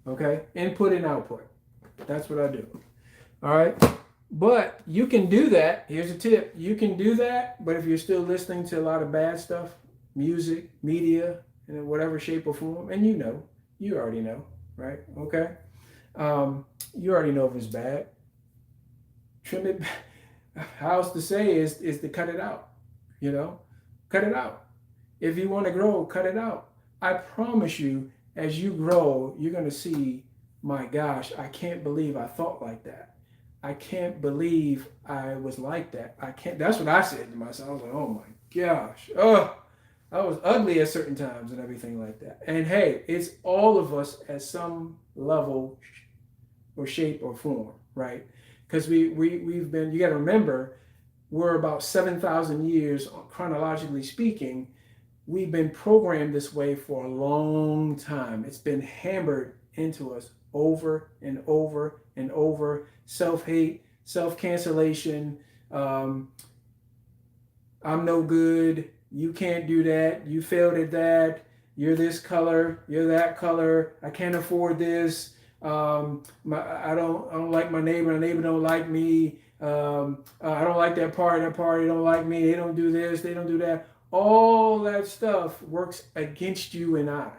Okay, input and output. That's what I do. All right. But you can do that. Here's a tip. You can do that, but if you're still listening to a lot of bad stuff, music, media, in whatever shape or form, and you already know, right? Okay. You already know if it's bad. Trim it. How else to say is to cut it out. Cut it out. If you want to grow, cut it out. I promise you, as you grow, you're going to see, my gosh, I can't believe I thought like that. I can't believe I was like that. That's what I said to myself. I was like, oh my gosh. Oh, I was ugly at certain times and everything like that. And hey, it's all of us at some level or shape or form, right? Because we've been, you got to remember, we're about 7,000 years, chronologically speaking, we've been programmed this way for a long time. It's been hammered into us over and over and over. Self-hate, self-cancellation, I'm no good, you can't do that, you failed at that, you're this color, you're that color, I can't afford this, I don't like my neighbor don't like me, I don't like that party don't like me, they don't do this, they don't do that. All that stuff works against you and I,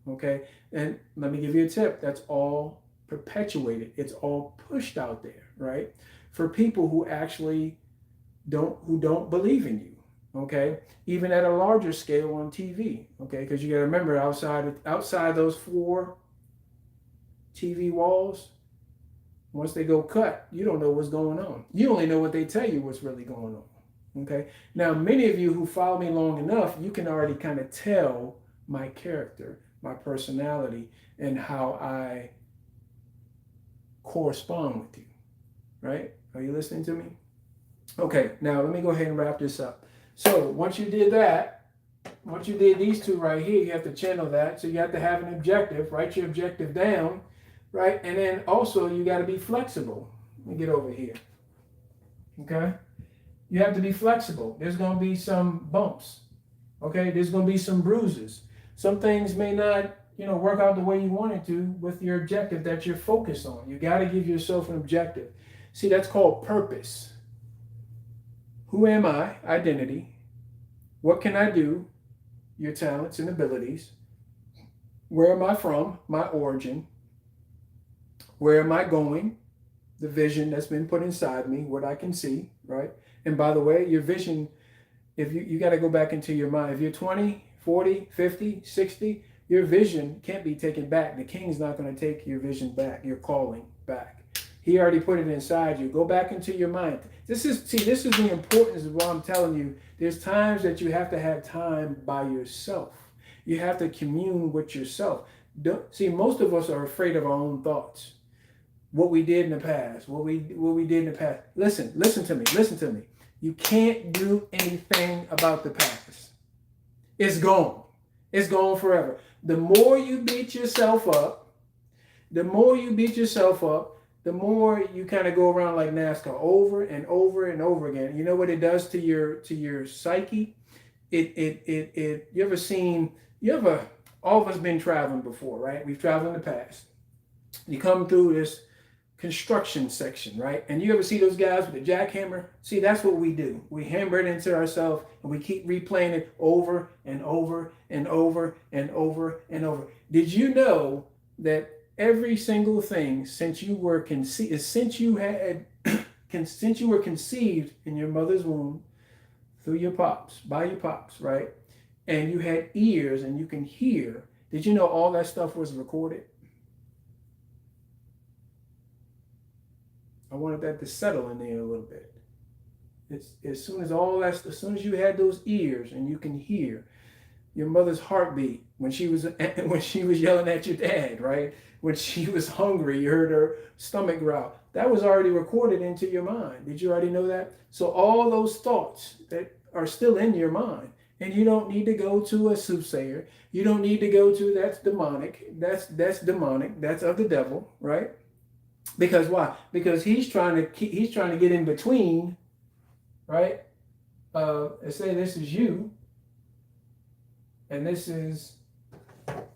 okay? And let me give you a tip. That's all perpetuated. It's all pushed out there, right? For people who actually don't believe in you, okay? Even at a larger scale on TV, okay? Because you got to remember, outside those 4 TV walls, once they go cut, you don't know what's going on. You only know what they tell you what's really going on. Okay. Now, many of you who follow me long enough, you can already kind of tell my character, my personality, and how I correspond with you. Right? Are you listening to me? Okay. Now, let me go ahead and wrap this up. So, once you did that, once you did these two right here, you have to channel that. So, you have to have an objective. Write your objective down. Right? And then also, you got to be flexible. Let me get over here. Okay? You have to be flexible. There's going to be some bumps. Okay? There's going to be some bruises. Some things may not, work out the way you want it to with your objective that you're focused on. You got to give yourself an objective. See, that's called purpose. Who am I? Identity. What can I do? Your talents and abilities. Where am I from? My origin. Where am I going? The vision that's been put inside me, what I can see, right? And by the way, your vision, if you got to go back into your mind. If you're 20, 40, 50, 60, your vision can't be taken back. The king's not going to take your vision back, your calling back. He already put it inside you. Go back into your mind. This is the importance of what I'm telling you. There's times that you have to have time by yourself. You have to commune with yourself. Most of us are afraid of our own thoughts. What we did in the past, what we did in the past. Listen to me. You can't do anything about the past. It's gone. It's gone forever. The more you beat yourself up, the more you kind of go around like NASCAR over and over and over again. You know what it does to your psyche? All of us been traveling before, right? We've traveled in the past. You come through this construction section, right? And you ever see those guys with the jackhammer? See, that's what we do. We hammer it into ourselves and we keep replaying it over and over and over and over and over. Did you know that every single thing since you were conceived, since you were conceived in your mother's womb through your pops, by your pops, right? And you had ears and you can hear. Did you know all that stuff was recorded? I wanted that to settle in there a little bit. It's as soon as you had those ears and you can hear your mother's heartbeat when she was yelling at your dad, right? When she was hungry, you heard her stomach growl. That was already recorded into your mind. Did you already know that? So all those thoughts that are still in your mind, and you don't need to go to a soothsayer. You don't need to go to that's demonic. That's demonic. That's of the devil, right? Because why? Because he's trying to get in between, right? Let's say this is you, and this is. Let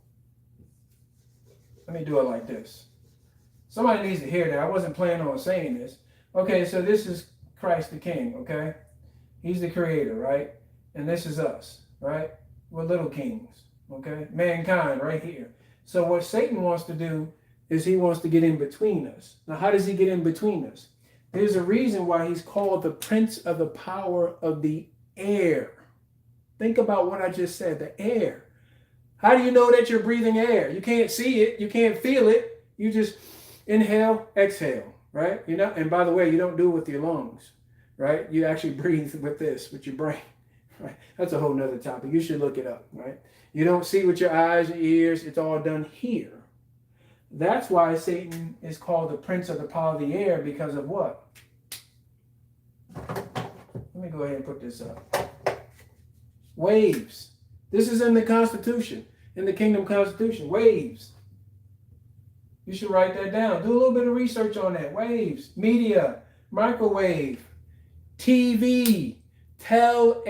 me do it like this. Somebody needs to hear that. I wasn't planning on saying this. Okay, so this is Christ the King. Okay, He's the Creator, right? And this is us, right? We're little kings. Okay, mankind, right here. So what Satan wants to do is he wants to get in between us. Now, how does he get in between us? There's a reason why he's called the prince of the power of the air. Think about what I just said, the air. How do you know that you're breathing air? You can't see it. You can't feel it. You just inhale, exhale, right? You know. And by the way, you don't do it with your lungs, right? You actually breathe with this, with your brain, right? That's a whole nother topic. You should look it up, right? You don't see with your eyes and ears. It's all done here. That's why Satan is called the prince of the power of the air, because of what? Let me go ahead and put this up. Waves. This is in the Constitution, in the Kingdom Constitution. Waves. You should write that down. Do a little bit of research on that. Waves, media, microwave, TV, television.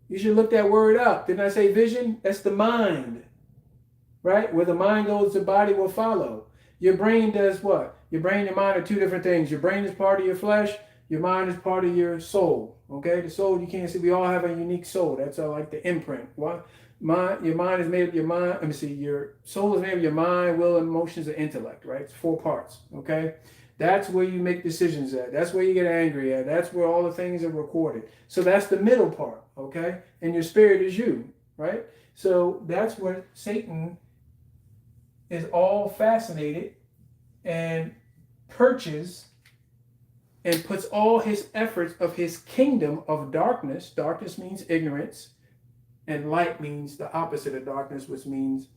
You should look that word up. Didn't I say vision? That's the mind. Right? Where the mind goes, the body will follow. Your brain does what? Your brain and your mind are two different things. Your brain is part of your flesh. Your mind is part of your soul. Okay? The soul, you can't see. We all have a unique soul. That's like the imprint. What? Your mind is made of your mind. Let me see. Your soul is made of your mind, will, emotions, and intellect. Right? It's 4 parts. Okay? That's where you make decisions at. That's where you get angry at. That's where all the things are recorded. So that's the middle part. Okay? And your spirit is you. Right? So that's where Satan is all fascinated and perches and puts all his efforts of his kingdom of darkness. Darkness means ignorance, and light means the opposite of darkness, which means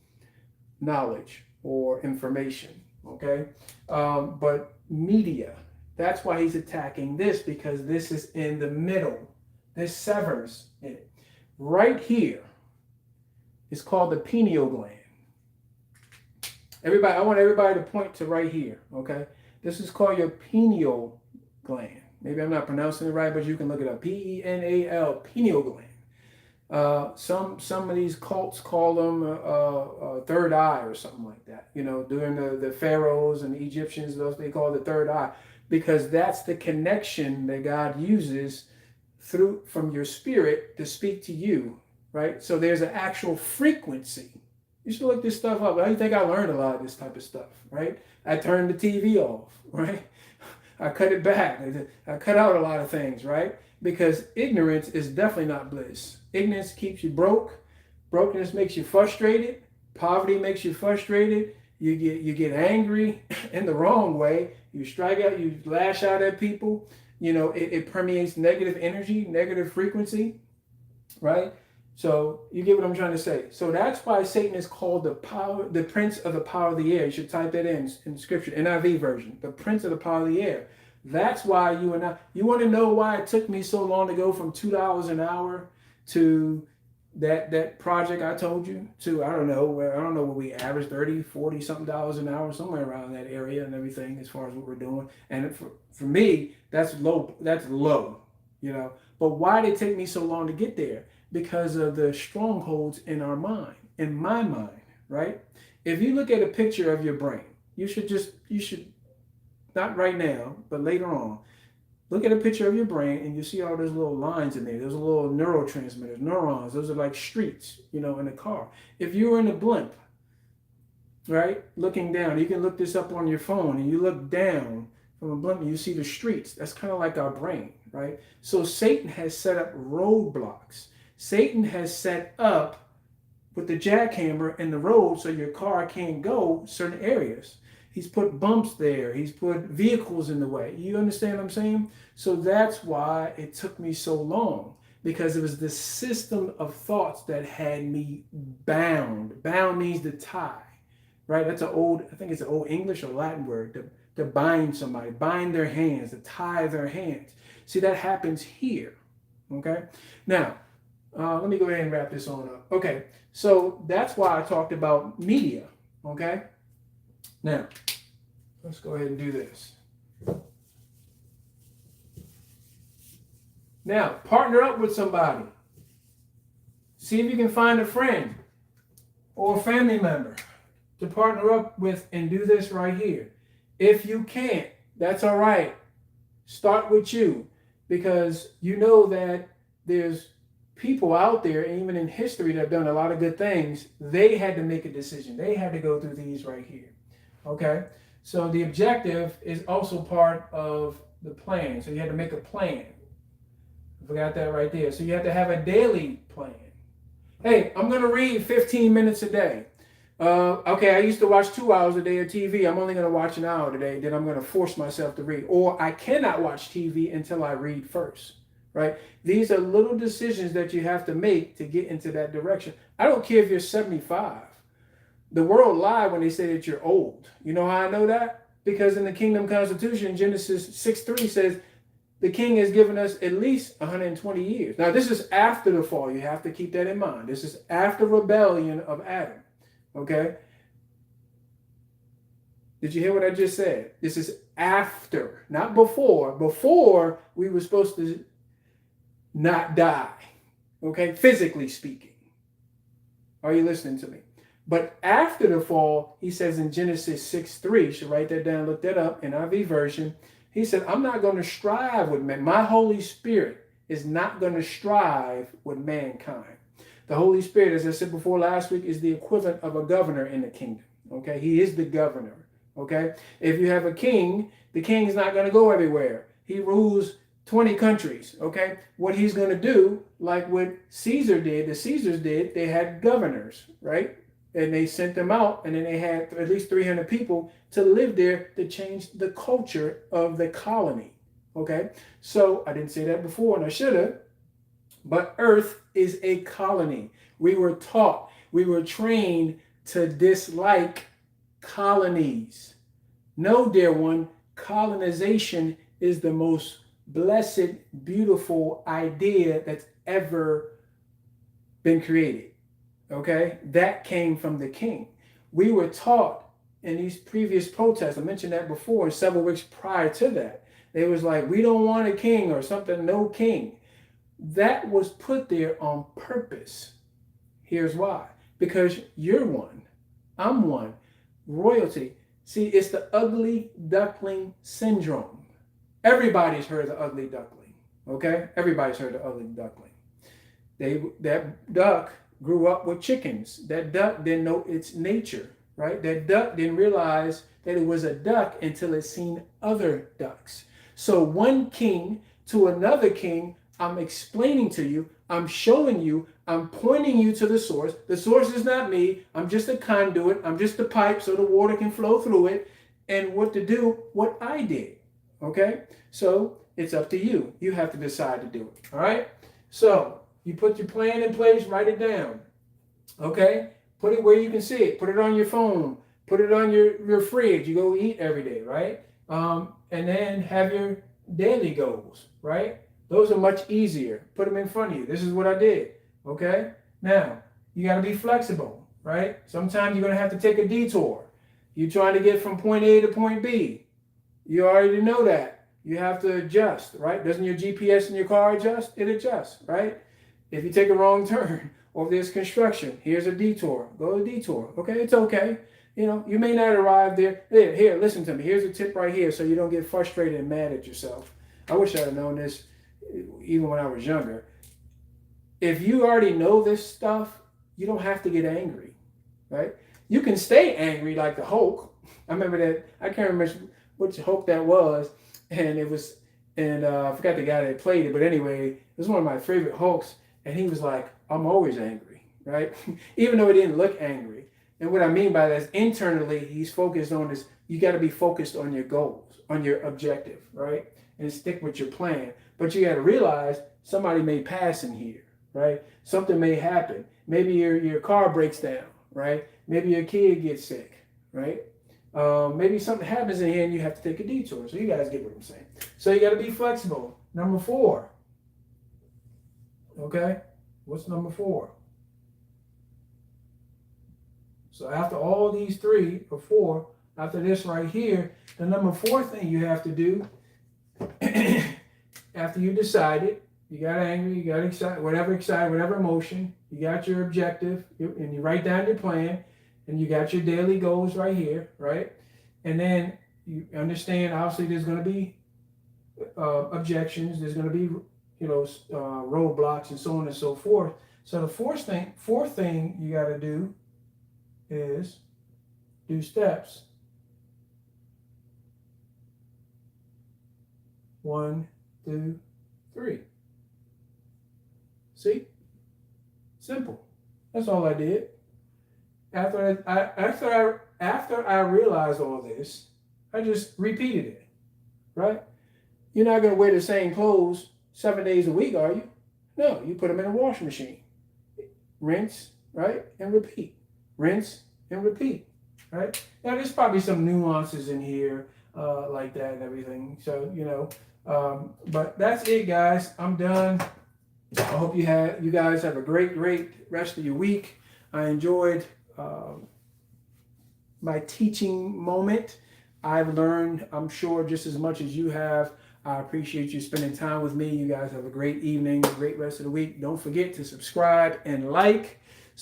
knowledge or information. Okay, but media. That's why he's attacking this, because this is in the middle. This severs it. Right here is called the pineal gland. Everybody, I want everybody to point to right here, okay? This is called your pineal gland. Maybe I'm not pronouncing it right, but you can look it up. P-E-N-A-L, pineal gland. Some of these cults call them third eye or something like that. You know, during the pharaohs and the Egyptians, those they call the third eye, because that's the connection that God uses from your spirit to speak to you, right? So there's an actual frequency. You should look this stuff up. I think I learned a lot of this type of stuff, right? I turned the TV off, right? I cut it back. I cut out a lot of things, right? Because ignorance is definitely not bliss. Ignorance keeps you broke. Brokenness makes you frustrated. Poverty makes you frustrated. You get angry in the wrong way. You strike out. You lash out at people. You know, it permeates negative energy, negative frequency, right? So you get what I'm trying to say. So that's why Satan is called the prince of the power of the air. You should type that in scripture, NIV version, the prince of the power of the air. That's why you want to know why it took me so long to go from $2 an hour to that project I told you to, I don't know what we average, 30, 40 something dollars an hour, somewhere around that area and everything as far as what we're doing. And for me, that's low, you know. But why did it take me so long to get there? Because of the strongholds in our mind, in my mind, right? If you look at a picture of your brain, you should, not right now, but later on, look at a picture of your brain and you see all those little lines in there. Those are little neurotransmitters, neurons. Those are like streets, in a car. If you were in a blimp, right, looking down, you can look this up on your phone, and you look down from a blimp and you see the streets. That's kind of like our brain, right? So Satan has set up roadblocks. Satan has set up with the jackhammer in the road so your car can't go certain areas. He's put bumps there. He's put vehicles in the way. You understand what I'm saying? So that's why it took me so long, because it was the system of thoughts that had me bound. Bound means to tie, right? That's I think it's an old English or Latin word, to bind somebody, bind their hands, to tie their hands. See, that happens here, okay? Now, let me go ahead and wrap this on up. Okay, so that's why I talked about media, okay? Now, let's go ahead and do this. Now, partner up with somebody. See if you can find a friend or a family member to partner up with and do this right here. If you can't, that's all right. Start with you, because you know that there's people out there, even in history, that have done a lot of good things. They had to make a decision. They had to go through these right here. Okay? So the objective is also part of the plan. So you had to make a plan. I forgot that right there. So you have to have a daily plan. Hey, I'm going to read 15 minutes a day. Okay, I used to watch 2 hours a day of TV. I'm only going to watch an hour today. Then I'm going to force myself to read. Or I cannot watch TV until I read first. Right? These are little decisions that you have to make to get into that direction. I don't care if you're 75. The world lied when they say that you're old. You know how I know that? Because in the Kingdom Constitution, Genesis 6:3 says the king has given us at least 120 years. Now, this is after the fall. You have to keep that in mind. This is after rebellion of Adam. Okay? Did you hear what I just said? This is after, not before. Before, we were supposed to not die. Okay? Physically speaking. Are you listening to me? But after the fall, he says in Genesis 6:3, you should write that down, look that up, NIV version. He said, I'm not going to strive with man. My Holy Spirit is not going to strive with mankind. The Holy Spirit, as I said before last week, is the equivalent of a governor in the kingdom. Okay? He is the governor. Okay? If you have a king, the king is not going to go everywhere. He rules 20 countries. Okay? What he's going to do, like what Caesar did, the Caesars did, they had governors, right? And they sent them out, and then they had at least 300 people to live there to change the culture of the colony. Okay? So I didn't say that before, and I should have. But Earth is a colony. We were taught, we were trained to dislike colonies. No, dear one, colonization is the most blessed, beautiful idea that's ever been created. Okay? That came from the king. We were taught in these previous protests, I mentioned that before, and several weeks prior to that, they was like, we don't want a king or something, no king. That was put there on purpose. Here's why. Because you're one. I'm one. Royalty. See, it's the ugly duckling syndrome. Everybody's heard of the ugly duckling. Okay? Everybody's heard of the ugly duckling. That duck grew up with chickens. That duck didn't know its nature, right? That duck didn't realize that it was a duck until it seen other ducks. So one king to another king, I'm explaining to you, I'm showing you, I'm pointing you to the source. The source is not me. I'm just a conduit. I'm just a pipe so the water can flow through it, and what to do, what I did. Okay? So it's up to you. You have to decide to do it. All right? So you put your plan in place, write it down. Okay? Put it where you can see it. Put it on your phone. Put it on your fridge. You go eat every day, right? And then have your daily goals, right? Those are much easier. Put them in front of you. This is what I did. Okay? Now, you got to be flexible, right? Sometimes you're going to have to take a detour. You're trying to get from point A to point B. You already know that. You have to adjust, right? Doesn't your GPS in your car adjust? It adjusts, right? If you take a wrong turn or if there's construction, here's a detour. Go to a detour. Okay? It's okay. You may not arrive there. Here, listen to me. Here's a tip right here so you don't get frustrated and mad at yourself. I wish I'd have known this even when I was younger. If you already know this stuff, you don't have to get angry, right? You can stay angry like the Hulk. I remember that. I can't remember which Hulk that was, and I forgot the guy that played it, but anyway, it was one of my favorite Hulks, and he was like, "I'm always angry," right? Even though he didn't look angry. And what I mean by that is internally, he's focused on this. You got to be focused on your goals, on your objective, right? And stick with your plan. But you got to realize somebody may pass in here, right? Something may happen. Maybe your car breaks down, right? Maybe your kid gets sick, right? Maybe something happens in here and you have to take a detour. So you guys get what I'm saying. So you got to be flexible. Number 4. Okay? What's number 4? So after all these 3 or 4, after this right here, the number 4 thing you have to do, after you decided, you got angry, you got excited, whatever emotion, you got your objective, and you write down your plan, and you got your daily goals right here, right? And then you understand, obviously, there's going to be objections, there's going to be, roadblocks and so on and so forth. So the fourth thing you got to do is do steps 1, 2, 3. See? Simple. That's all I did. After I realized all this, I just repeated it, right? You're not going to wear the same clothes 7 days a week, are you? No, you put them in a washing machine. Rinse, right? And repeat. Rinse and repeat, right? Now, there's probably some nuances in here like that and everything. So, but that's it, guys. I'm done. I hope you guys have a great rest of your week. I enjoyed my teaching moment. I've learned, I'm sure, just as much as you have. I appreciate you spending time with me. You guys have a great evening, a great rest of the week. Don't forget to subscribe and like.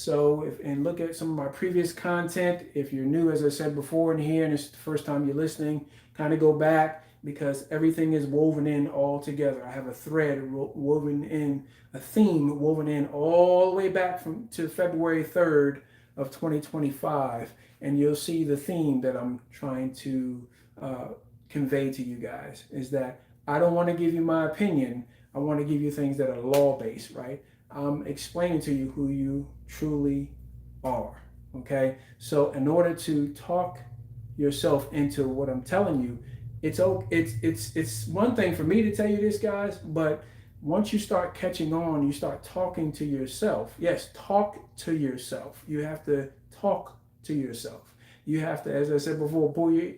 And look at some of my previous content. If you're new, as I said before in here, and it's the first time you're listening, kind of go back because everything is woven in all together. I have a thread woven in, a theme woven in all the way back to February 3rd of 2025. And you'll see the theme that I'm trying to convey to you guys is that I don't want to give you my opinion. I want to give you things that are law-based, right? I'm explaining to you who you truly are, okay? So in order to talk yourself into what I'm telling you, it's one thing for me to tell you this, guys, but once you start catching on, you start talking to yourself. Yes, talk to yourself. You have to talk to yourself. You have to, as I said before, pull your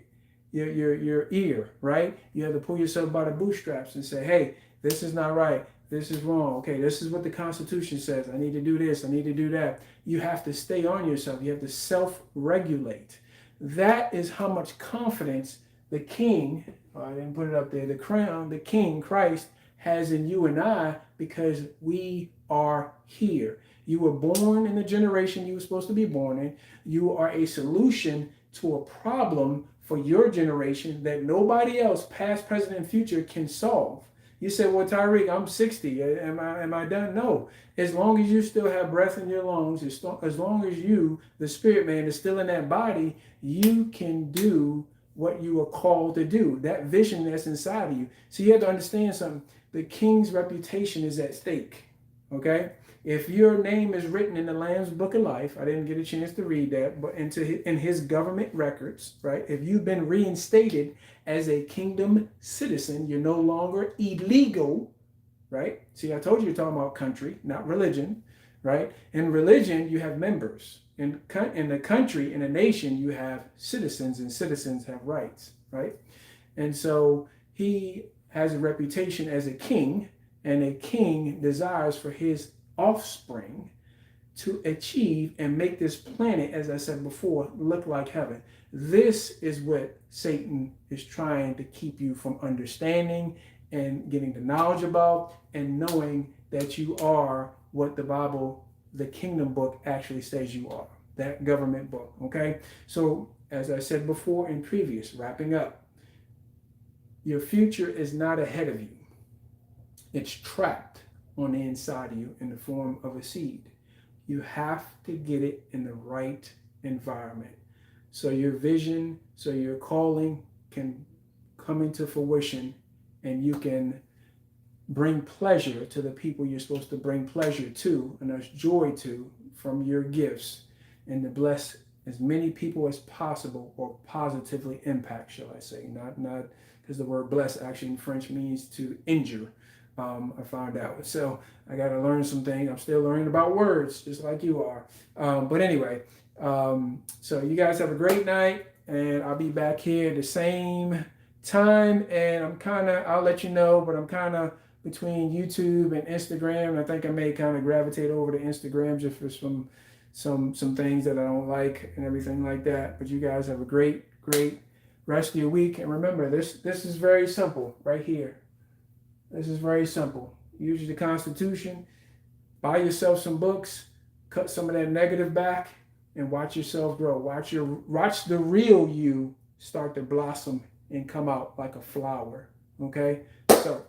ear, right? You have to pull yourself by the bootstraps and say, hey, this is not right. This is wrong. Okay, this is what the Constitution says. I need to do this. I need to do that. You have to stay on yourself. You have to self-regulate. That is how much confidence the King, I didn't put it up there, the crown, the King, Christ, has in you and I because we are here. You were born in the generation you were supposed to be born in. You are a solution to a problem for your generation that nobody else, past, present, and future, can solve. You said, well, Tyreek, I'm 60. Am I done? No. As long as you still have breath in your lungs, as long as you, the spirit man, is still in that body, you can do what you are called to do. That vision that's inside of you. So you have to understand something. The King's reputation is at stake. Okay? If your name is written in the Lamb's Book of Life, I didn't get a chance to read that, but in his government records, right? If you've been reinstated as a kingdom citizen, you're no longer illegal, right? See, I told you you're talking about country, not religion, right? In religion, you have members. In the country, in a nation, you have citizens, and citizens have rights, right? And so he has a reputation as a king, and a king desires for his offspring to achieve and make this planet, as I said before, look like heaven. This is what Satan is trying to keep you from understanding and getting the knowledge about and knowing that you are what the Bible, the kingdom book, actually says you are. that government book. Okay, so as I said before in previous, wrapping up, your future is not ahead of you. It's trapped on the inside of you in the form of a seed. You have to get it in the right environment. So your vision, so your calling can come into fruition, and you can bring pleasure to the people you're supposed to bring pleasure to and thus joy to from your gifts, and to bless as many people as possible, or positively impact, shall I say. Not because the word bless actually in French means to injure. I found out. So I got to learn some things. I'm still learning about words, just like you are. But anyway, so you guys have a great night, and I'll be back here the same time. And I'll let you know, but I'm kind of between YouTube and Instagram. I think I may kind of gravitate over to Instagram just for some things that I don't like and everything like that. But you guys have a great rest of your week. And remember, this is very simple right here. This is very simple. Use the Constitution, buy yourself some books, cut some of that negative back, and watch yourself grow. Watch the real you start to blossom and come out like a flower. Okay? So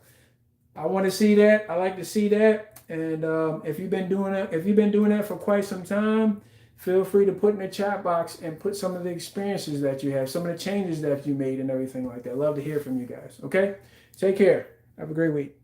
I want to see that. I like to see that. And if you've been doing that for quite some time, feel free to put in the chat box and put some of the experiences that you have, some of the changes that you made and everything like that. Love to hear from you guys. Okay? Take care. Have a great week.